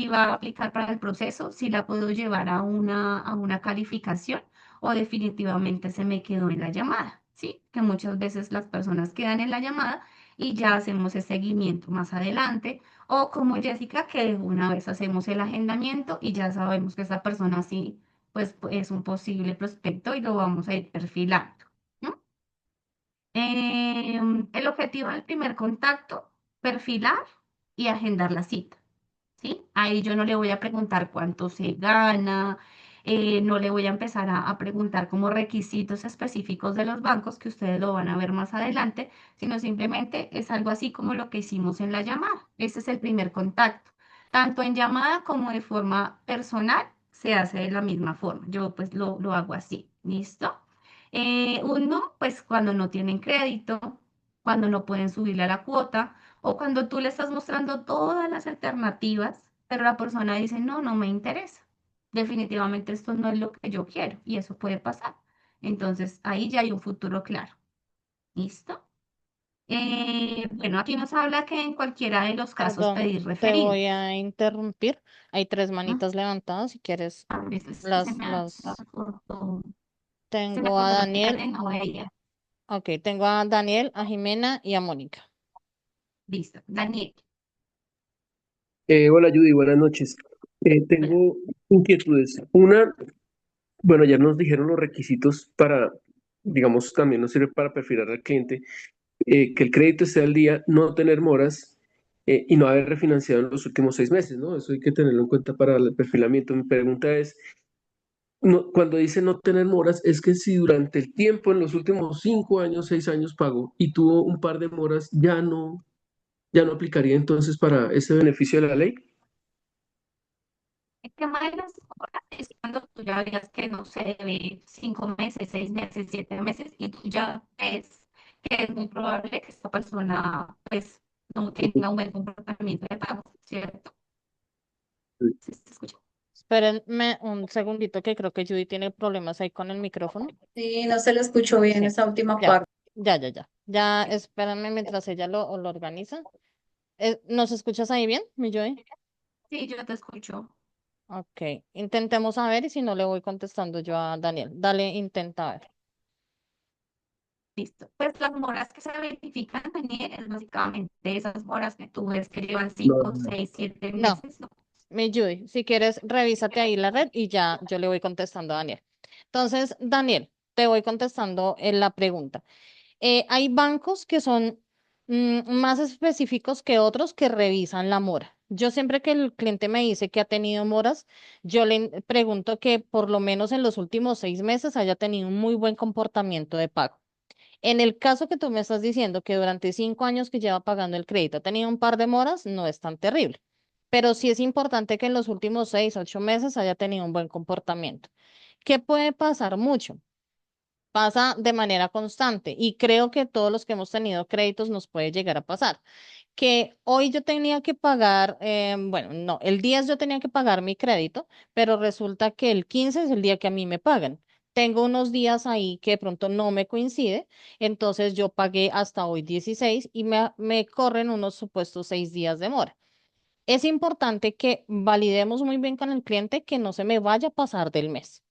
va a aplicar para el proceso, si la puedo llevar a una calificación o definitivamente se me quedó en la llamada, ¿sí? Que muchas veces las personas quedan en la llamada y ya hacemos el seguimiento más adelante. O como Jessica, que de una vez hacemos el agendamiento y ya sabemos que esa persona sí, pues es un posible prospecto y lo vamos a ir perfilando, ¿no? El objetivo del primer contacto, perfilar y agendar la cita. ¿Sí? Ahí yo no le voy a preguntar cuánto se gana, no le voy a empezar a preguntar como requisitos específicos de los bancos, que ustedes lo van a ver más adelante, sino simplemente es algo así como lo que hicimos en la llamada. Ese es el primer contacto. Tanto en llamada como de forma personal se hace de la misma forma. Yo pues lo hago así. ¿Listo? Uno, pues cuando no tienen crédito, cuando no pueden subirle a la cuota o cuando tú le estás mostrando todas las alternativas, pero la persona dice, no, no me interesa. Definitivamente esto no es lo que yo quiero y eso puede pasar. Entonces ahí ya hay un futuro claro. ¿Listo? Bueno, aquí nos habla que en cualquiera de los casos Perdón, pedir te referido. voy a interrumpir. Hay tres ¿No? manitas levantadas. Si quieres, A veces que se las, me ha las cortado, se me tengo a cortó la Daniel. pantalla y no veía. Ok, tengo a Daniel, a Jimena y a Mónica. Listo. Daniel. Hola Judy, buenas noches. Hola. Tengo inquietudes. Una, bueno, ya nos dijeron los requisitos para, digamos, también nos sirve para perfilar al cliente, que el crédito esté al día, no tener moras y no haber refinanciado en los últimos 6 meses, ¿no? Eso hay que tenerlo en cuenta para el perfilamiento. Mi pregunta es, cuando dice no tener moras, es que si durante el tiempo, en los últimos 5 años, 6 años pagó y tuvo un par de moras, ya no aplicaría entonces para ese beneficio de la ley. El tema de las horas es cuando tú ya veas que no se debe 5 meses, 6 meses, 7 meses y tú ya ves que es muy probable que esta persona pues no tenga un buen comportamiento de pago, ¿cierto? ¿Sí se escucha? Espérenme un segundito que creo que Judy tiene problemas ahí con el micrófono. Sí, no se le escuchó bien Sí, esa última ya, parte. ya. Ya, espérenme mientras ella lo organiza. ¿Nos escuchas ahí bien, mi Judy? Sí, yo te escucho. Ok, intentemos a ver y si no le voy contestando yo a Daniel. Dale, intenta a ver. Listo. Pues las moras que se verifican, Daniel, es básicamente esas moras que tú ves que llevan No, 5, 6, 7 No, meses. ¿No? mi Judy, si quieres, revísate ahí la red y ya yo le voy contestando a Daniel. Entonces, Daniel, te voy contestando en la pregunta. Hay bancos que son más específicos que otros que revisan la mora. Yo siempre que el cliente me dice que ha tenido moras, yo le pregunto que por lo menos en los últimos 6 meses haya tenido un muy buen comportamiento de pago. En el caso que tú me estás diciendo que durante 5 años que lleva pagando el crédito ha tenido un par de moras, no es tan terrible. Pero sí es importante que en los últimos 6, 8 meses haya tenido un buen comportamiento. ¿Qué puede pasar mucho? Pasa de manera constante y creo que todos los que hemos tenido créditos nos puede llegar a pasar. Que hoy yo tenía que pagar, bueno, no, el 10 yo tenía que pagar mi crédito, pero resulta que el 15 es el día que a mí me pagan. Tengo unos días ahí que de pronto no me coincide, entonces yo pagué hasta hoy 16 y me corren unos supuestos 6 días de mora. Es importante que validemos muy bien con el cliente que no se me vaya a pasar del mes.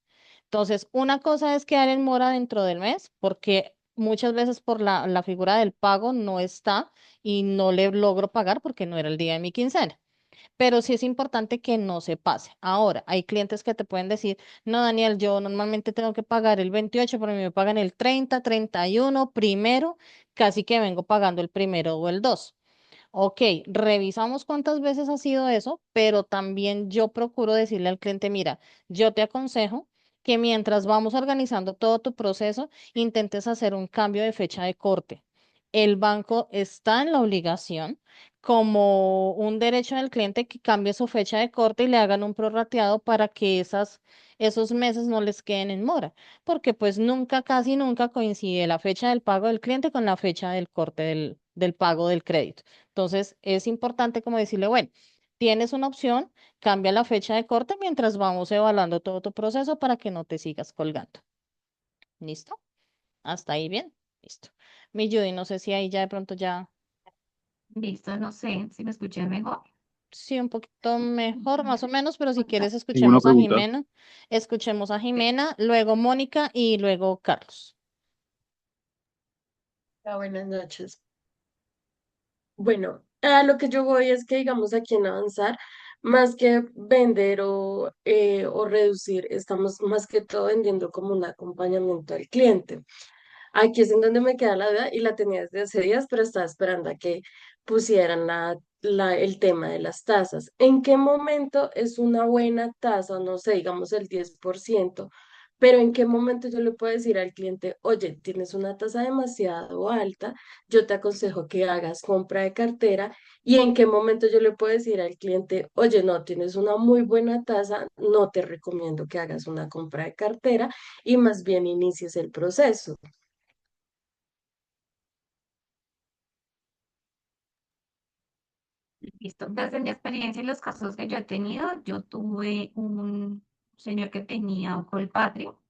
Entonces, una cosa es quedar en mora dentro del mes, porque muchas veces por la figura del pago no está y no le logro pagar porque no era el día de mi quincena. Pero sí es importante que no se pase. Ahora, hay clientes que te pueden decir, no, Daniel, yo normalmente tengo que pagar el 28, pero a mí me pagan el 30, 31, primero, casi que vengo pagando el primero o el 2. Ok, revisamos cuántas veces ha sido eso, pero también yo procuro decirle al cliente, mira, yo te aconsejo que mientras vamos organizando todo tu proceso, intentes hacer un cambio de fecha de corte. El banco está en la obligación, como un derecho del cliente, que cambie su fecha de corte y le hagan un prorrateado para que esos meses no les queden en mora, porque pues nunca, casi nunca coincide la fecha del pago del cliente con la fecha del corte del pago del crédito. Entonces, es importante como decirle, bueno, tienes una opción, cambia la fecha de corte mientras vamos evaluando todo tu proceso para que no te sigas colgando. ¿Listo? Hasta ahí bien. Listo. Mi Judy, no sé si ahí ya de pronto ya, Listo, no sé si me escuché mejor. sí, un poquito mejor, más o menos, pero si quieres Tengo una pregunta. escuchemos a Jimena, luego Mónica y luego Carlos. Buenas noches. Bueno, a lo que yo voy es que, digamos, aquí en Avanzar, más que vender o reducir, estamos más que todo vendiendo como un acompañamiento al cliente. Aquí es en donde me queda la duda y la tenía desde hace días, pero estaba esperando a que pusieran el tema de las tasas. ¿En qué momento es una buena tasa? No sé, digamos el 10%, pero ¿en qué momento yo le puedo decir al cliente, oye, tienes una tasa demasiado alta, yo te aconsejo que hagas compra de cartera? ¿Y en qué momento yo le puedo decir al cliente, oye, no, tienes una muy buena tasa, no te recomiendo que hagas una compra de cartera y más bien inicies el proceso? Listo. Desde mi experiencia y los casos que yo he tenido, yo tuve un señor que tenía un Colpatrio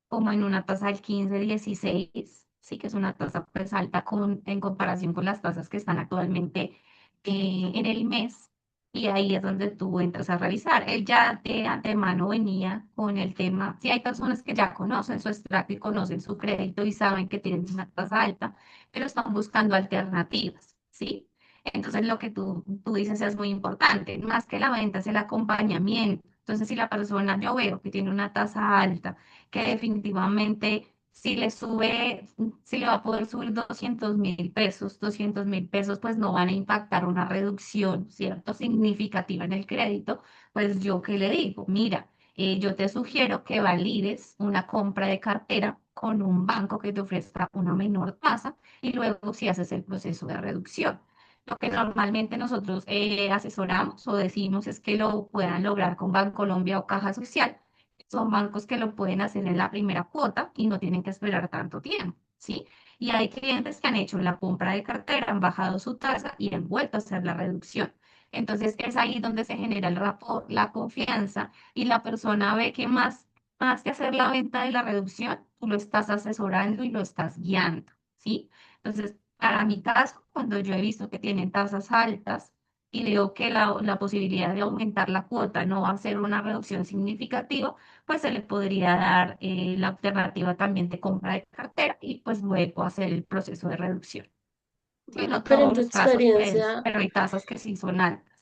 como en una tasa del 15, 16, sí que es una tasa pues alta en comparación con las tasas que están actualmente en el mes. Y ahí es donde tú entras a revisar. Él ya de antemano venía con el tema. Si hay personas que ya conocen su extracto y conocen su crédito y saben que tienen una tasa alta, pero están buscando alternativas, ¿sí? Entonces lo que tú dices es muy importante. Más que la venta es el acompañamiento. Entonces, si la persona yo veo que tiene una tasa alta, que definitivamente si le va a poder subir 200.000 pesos, 200.000 pesos, pues no van a impactar una reducción, ¿cierto? Significativa en el crédito, pues yo qué le digo, mira, yo te sugiero que valides una compra de cartera con un banco que te ofrezca una menor tasa y luego si haces el proceso de reducción. Lo que normalmente nosotros asesoramos o decimos es que lo puedan lograr con Bancolombia o Caja Social. Son bancos que lo pueden hacer en la primera cuota y no tienen que esperar tanto tiempo, ¿sí? Y hay clientes que han hecho la compra de cartera, han bajado su tasa y han vuelto a hacer la reducción. Entonces es ahí donde se genera el rapport, la confianza y la persona ve que más que hacer la venta de la reducción, tú lo estás asesorando y lo estás guiando, ¿sí? Entonces, para mi caso, cuando yo he visto que tienen tasas altas y veo que la posibilidad de aumentar la cuota no va a ser una reducción significativa, pues se le podría dar la alternativa también de compra de cartera y pues luego hacer el proceso de reducción. Sí, no Pero en todos tu los casos, pues, experiencia, pero hay tasas que sí son altas.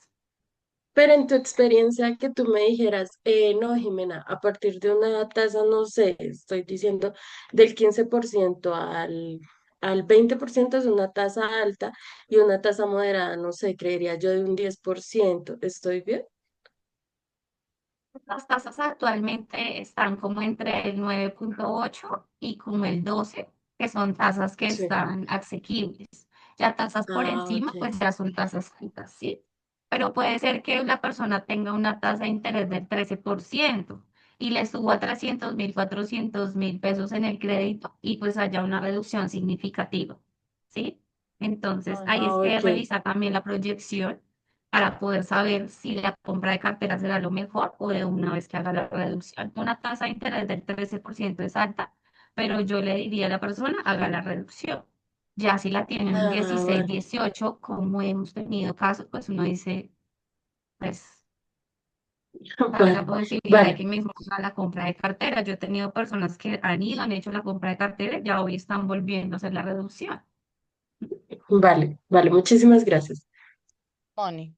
pero en tu experiencia que tú me dijeras, no, Jimena, a partir de una tasa, no sé, estoy diciendo del 15% al 20% es una tasa alta y una tasa moderada, no sé, creería yo de un 10%. ¿Estoy bien? Las tasas actualmente están como entre el 9,8 y como el 12, que son tasas que Sí. están asequibles. Ya tasas por Ah, encima, ok. pues ya son tasas altas, ¿sí? Pero puede ser que la persona tenga una tasa de interés del 13% y le suba 300.000, 400.000 pesos en el crédito y pues haya una reducción significativa, ¿sí? Entonces, ahí Ah, es que ok. revisa también la proyección para poder saber si la compra de cartera será lo mejor o de una vez que haga la reducción. Una tasa de interés del 13% es alta, pero yo le diría a la persona, haga la reducción. Ya si la tienen un Ah, 16, vale. 18, como hemos tenido casos, pues uno dice, pues cabe la Vale, posibilidad de vale, que mismo haga la compra de cartera. Yo he tenido personas que han ido, han hecho la compra de cartera y ya hoy están volviendo a hacer la reducción. vale, vale. Muchísimas gracias. Moni.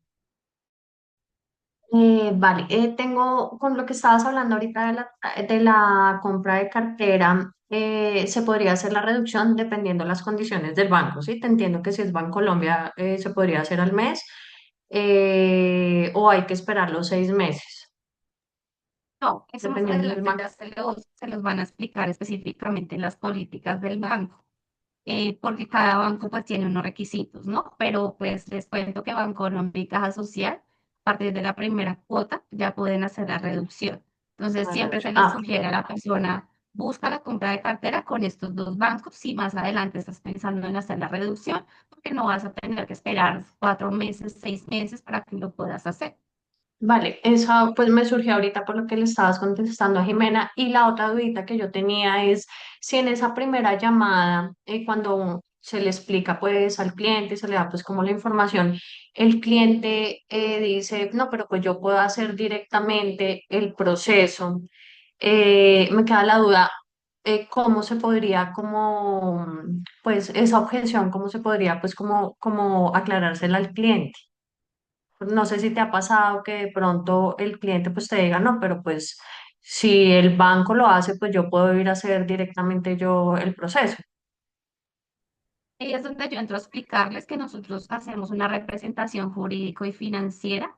Vale, tengo con lo que estabas hablando ahorita de la compra de cartera, se podría hacer la reducción dependiendo las condiciones del banco, ¿sí? Te entiendo que si es Bancolombia se podría hacer al mes o hay que esperar los 6 meses, No, eso más dependiendo del adelante banco. ya se los van a explicar específicamente en las políticas del banco. Porque cada banco pues tiene unos requisitos, ¿no? Pero pues les cuento que Bancolombia y Caja Social, a partir de la primera cuota, ya pueden hacer la reducción. Entonces La siempre se reducción. les Ah, sugiere a la persona, busca la compra de cartera con estos dos bancos si más adelante estás pensando en hacer la reducción, porque no vas a tener que esperar 4 meses, 6 meses para que lo puedas hacer. vale, eso pues me surgió ahorita por lo que le estabas contestando a Jimena y la otra dudita que yo tenía es si en esa primera llamada, cuando se le explica pues al cliente, se le da pues como la información, el cliente dice, no, pero pues yo puedo hacer directamente el proceso. Me queda la duda, cómo se podría como pues esa objeción, cómo se podría pues como aclarársela al cliente. No sé si te ha pasado que de pronto el cliente pues te diga, no, pero pues si el banco lo hace, pues yo puedo ir a hacer directamente yo el proceso. Ahí es donde yo entro a explicarles que nosotros hacemos una representación jurídico y financiera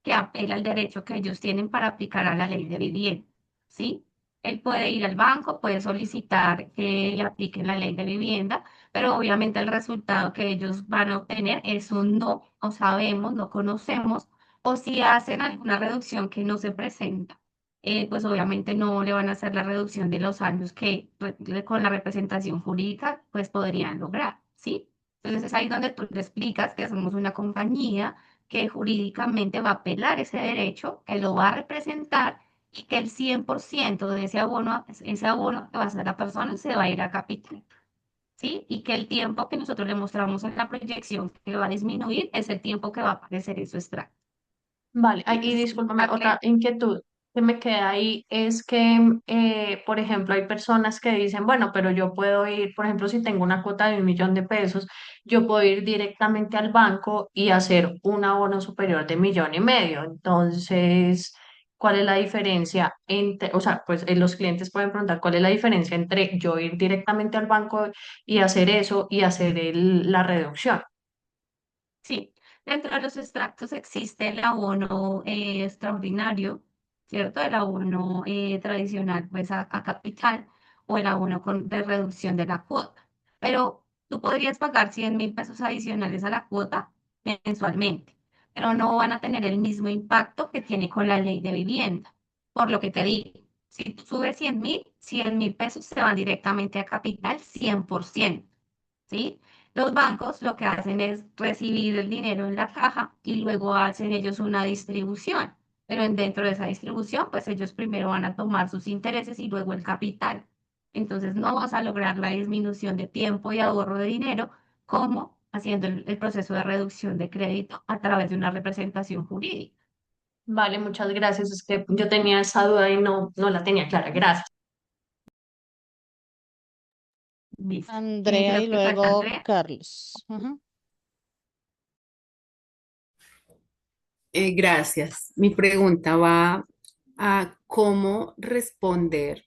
que apela al derecho que ellos tienen para aplicar a la ley de vivienda, ¿sí? Él puede ir al banco, puede solicitar que le apliquen la ley de vivienda, pero obviamente el resultado que ellos van a obtener es un no, no sabemos, no conocemos, o si hacen alguna reducción que no se presenta, pues obviamente no le van a hacer la reducción de los años que con la representación jurídica pues podrían lograr, ¿sí? Entonces es ahí donde tú le explicas que somos una compañía que jurídicamente va a apelar ese derecho, que lo va a representar y que el 100% de ese abono que va a hacer la persona se va a ir a capital, ¿sí? Y que el tiempo que nosotros le mostramos en la proyección que va a disminuir es el tiempo que va a aparecer en su extracto. Vale, Y y pues discúlpame, otra explicarle, inquietud que me queda ahí es que, por ejemplo, hay personas que dicen, bueno, pero yo puedo ir, por ejemplo, si tengo una cuota de 1 millón de pesos, yo puedo ir directamente al banco y hacer un abono superior de 1,5 millones. Entonces, ¿cuál es la diferencia entre, o sea, pues los clientes pueden preguntar cuál es la diferencia entre yo ir directamente al banco y hacer eso y hacer la reducción? sí, dentro de los extractos existe el abono extraordinario, ¿cierto? El abono tradicional, pues a capital, o el abono de reducción de la cuota. Pero tú podrías pagar 100.000 pesos adicionales a la cuota mensualmente, pero no van a tener el mismo impacto que tiene con la ley de vivienda. Por lo que te digo, si tú subes 100.000, 100.000 pesos se van directamente a capital 100%, ¿sí? Los bancos lo que hacen es recibir el dinero en la caja y luego hacen ellos una distribución. Pero dentro de esa distribución, pues ellos primero van a tomar sus intereses y luego el capital. Entonces no vas a lograr la disminución de tiempo y ahorro de dinero como haciendo el proceso de reducción de crédito a través de una representación jurídica. Vale, muchas gracias. Es que yo tenía esa duda y no la tenía clara. Gracias. Listo. Andrea Creo y que falta luego Andrea. Carlos. Ajá. Gracias. Mi pregunta va a cómo responder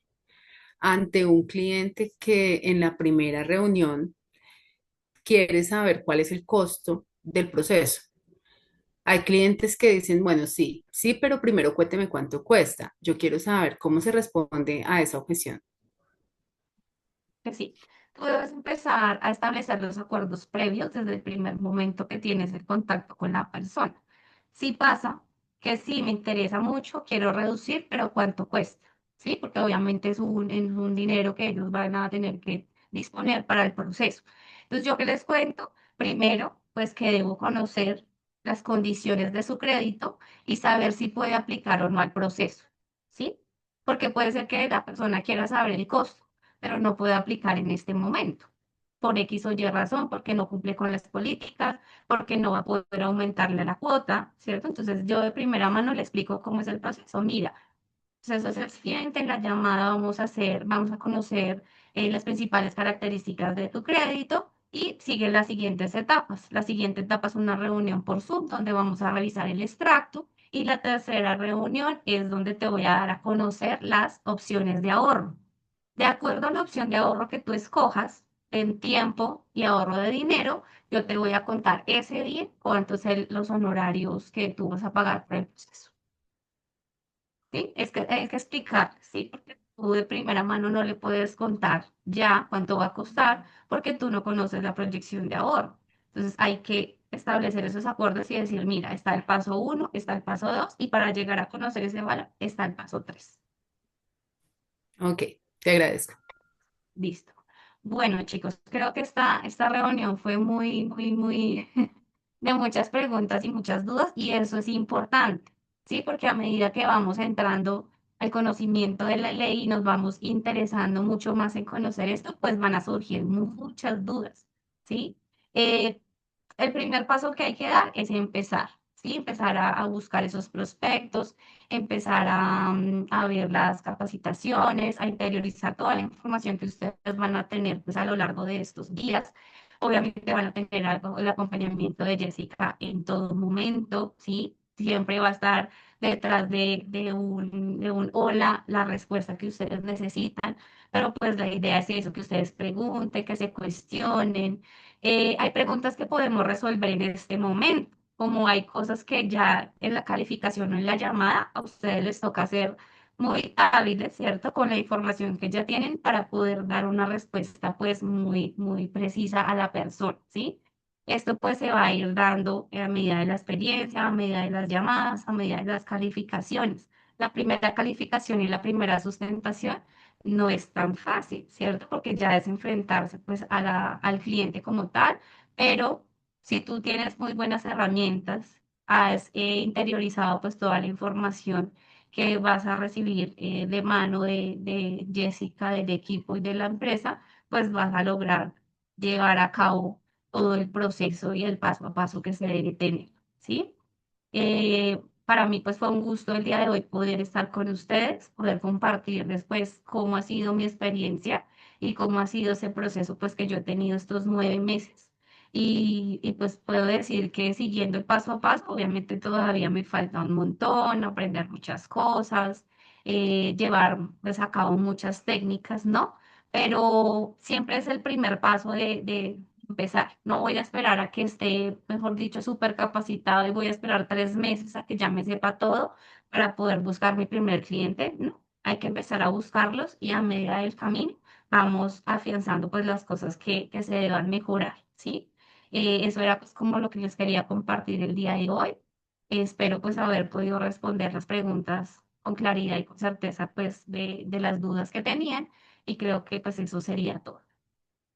ante un cliente que en la primera reunión quiere saber cuál es el costo del proceso. Hay clientes que dicen, bueno, sí, sí, pero primero cuénteme cuánto cuesta. Yo quiero saber cómo se responde a esa objeción. Que sí, tú debes empezar a establecer los acuerdos previos desde el primer momento que tienes el contacto con la persona. Si pasa que sí me interesa mucho, quiero reducir, pero ¿cuánto cuesta? ¿Sí? Porque obviamente es un dinero que ellos van a tener que disponer para el proceso. Entonces, ¿yo qué les cuento? Primero, pues que debo conocer las condiciones de su crédito y saber si puede aplicar o no al proceso. ¿Sí? Porque puede ser que la persona quiera saber el costo pero no puede aplicar en este momento, por X o Y razón, porque no cumple con las políticas, porque no va a poder aumentarle la cuota, ¿cierto? Entonces yo de primera mano le explico cómo es el proceso. Mira, entonces es el siguiente, en la llamada vamos a conocer las principales características de tu crédito y sigue las siguientes etapas. La siguiente etapa es una reunión por Zoom donde vamos a revisar el extracto y la tercera reunión es donde te voy a dar a conocer las opciones de ahorro. De acuerdo a la opción de ahorro que tú escojas en tiempo y ahorro de dinero, yo te voy a contar ese día cuántos son los honorarios que tú vas a pagar por el proceso. ¿Sí? Es que hay que explicar, ¿sí? Porque tú de primera mano no le puedes contar ya cuánto va a costar porque tú no conoces la proyección de ahorro. Entonces hay que establecer esos acuerdos y decir, mira, está el paso uno, está el paso 2 y para llegar a conocer ese valor está el paso 3. Ok, te agradezco. Listo. Bueno, chicos, creo que esta reunión fue muy de muchas preguntas y muchas dudas, y eso es importante, ¿sí? Porque a medida que vamos entrando al conocimiento de la ley y nos vamos interesando mucho más en conocer esto, pues van a surgir muchas dudas, ¿sí? Eh, el primer paso que hay que dar es empezar, ¿sí? Empezar a buscar esos prospectos, empezar a ver las capacitaciones, a interiorizar toda la información que ustedes van a tener pues, a lo largo de estos días. Obviamente van a tener el acompañamiento de Jessica en todo momento, ¿sí? Siempre va a estar detrás de un hola, la respuesta que ustedes necesitan, pero pues la idea es eso, que ustedes pregunten, que se cuestionen. Hay preguntas que podemos resolver en este momento, como hay cosas que ya en la calificación o en la llamada a ustedes les toca ser muy hábiles, ¿cierto? Con la información que ya tienen para poder dar una respuesta pues muy precisa a la persona, ¿sí? Esto pues se va a ir dando a medida de la experiencia, a medida de las llamadas, a medida de las calificaciones. La primera calificación y la primera sustentación no es tan fácil, ¿cierto? Porque ya es enfrentarse pues al cliente como tal, pero si tú tienes muy buenas herramientas, has interiorizado pues toda la información que vas a recibir de mano de Jessica, del equipo y de la empresa, pues vas a lograr llevar a cabo todo el proceso y el paso a paso que se debe tener, ¿sí? Para mí pues fue un gusto el día de hoy poder estar con ustedes, poder compartir después cómo ha sido mi experiencia y cómo ha sido ese proceso pues que yo he tenido estos 9 meses. Pues puedo decir que siguiendo el paso a paso, obviamente todavía me falta un montón, aprender muchas cosas, llevar pues a cabo muchas técnicas, ¿no? Pero siempre es el primer paso de empezar. No voy a esperar a que esté, mejor dicho, súper capacitado y voy a esperar 3 meses a que ya me sepa todo para poder buscar mi primer cliente. No, hay que empezar a buscarlos y a medida del camino vamos afianzando pues las cosas que se deban mejorar, ¿sí? Eso era pues como lo que les quería compartir el día de hoy. Espero pues haber podido responder las preguntas con claridad y con certeza pues de las dudas que tenían y creo que pues eso sería todo.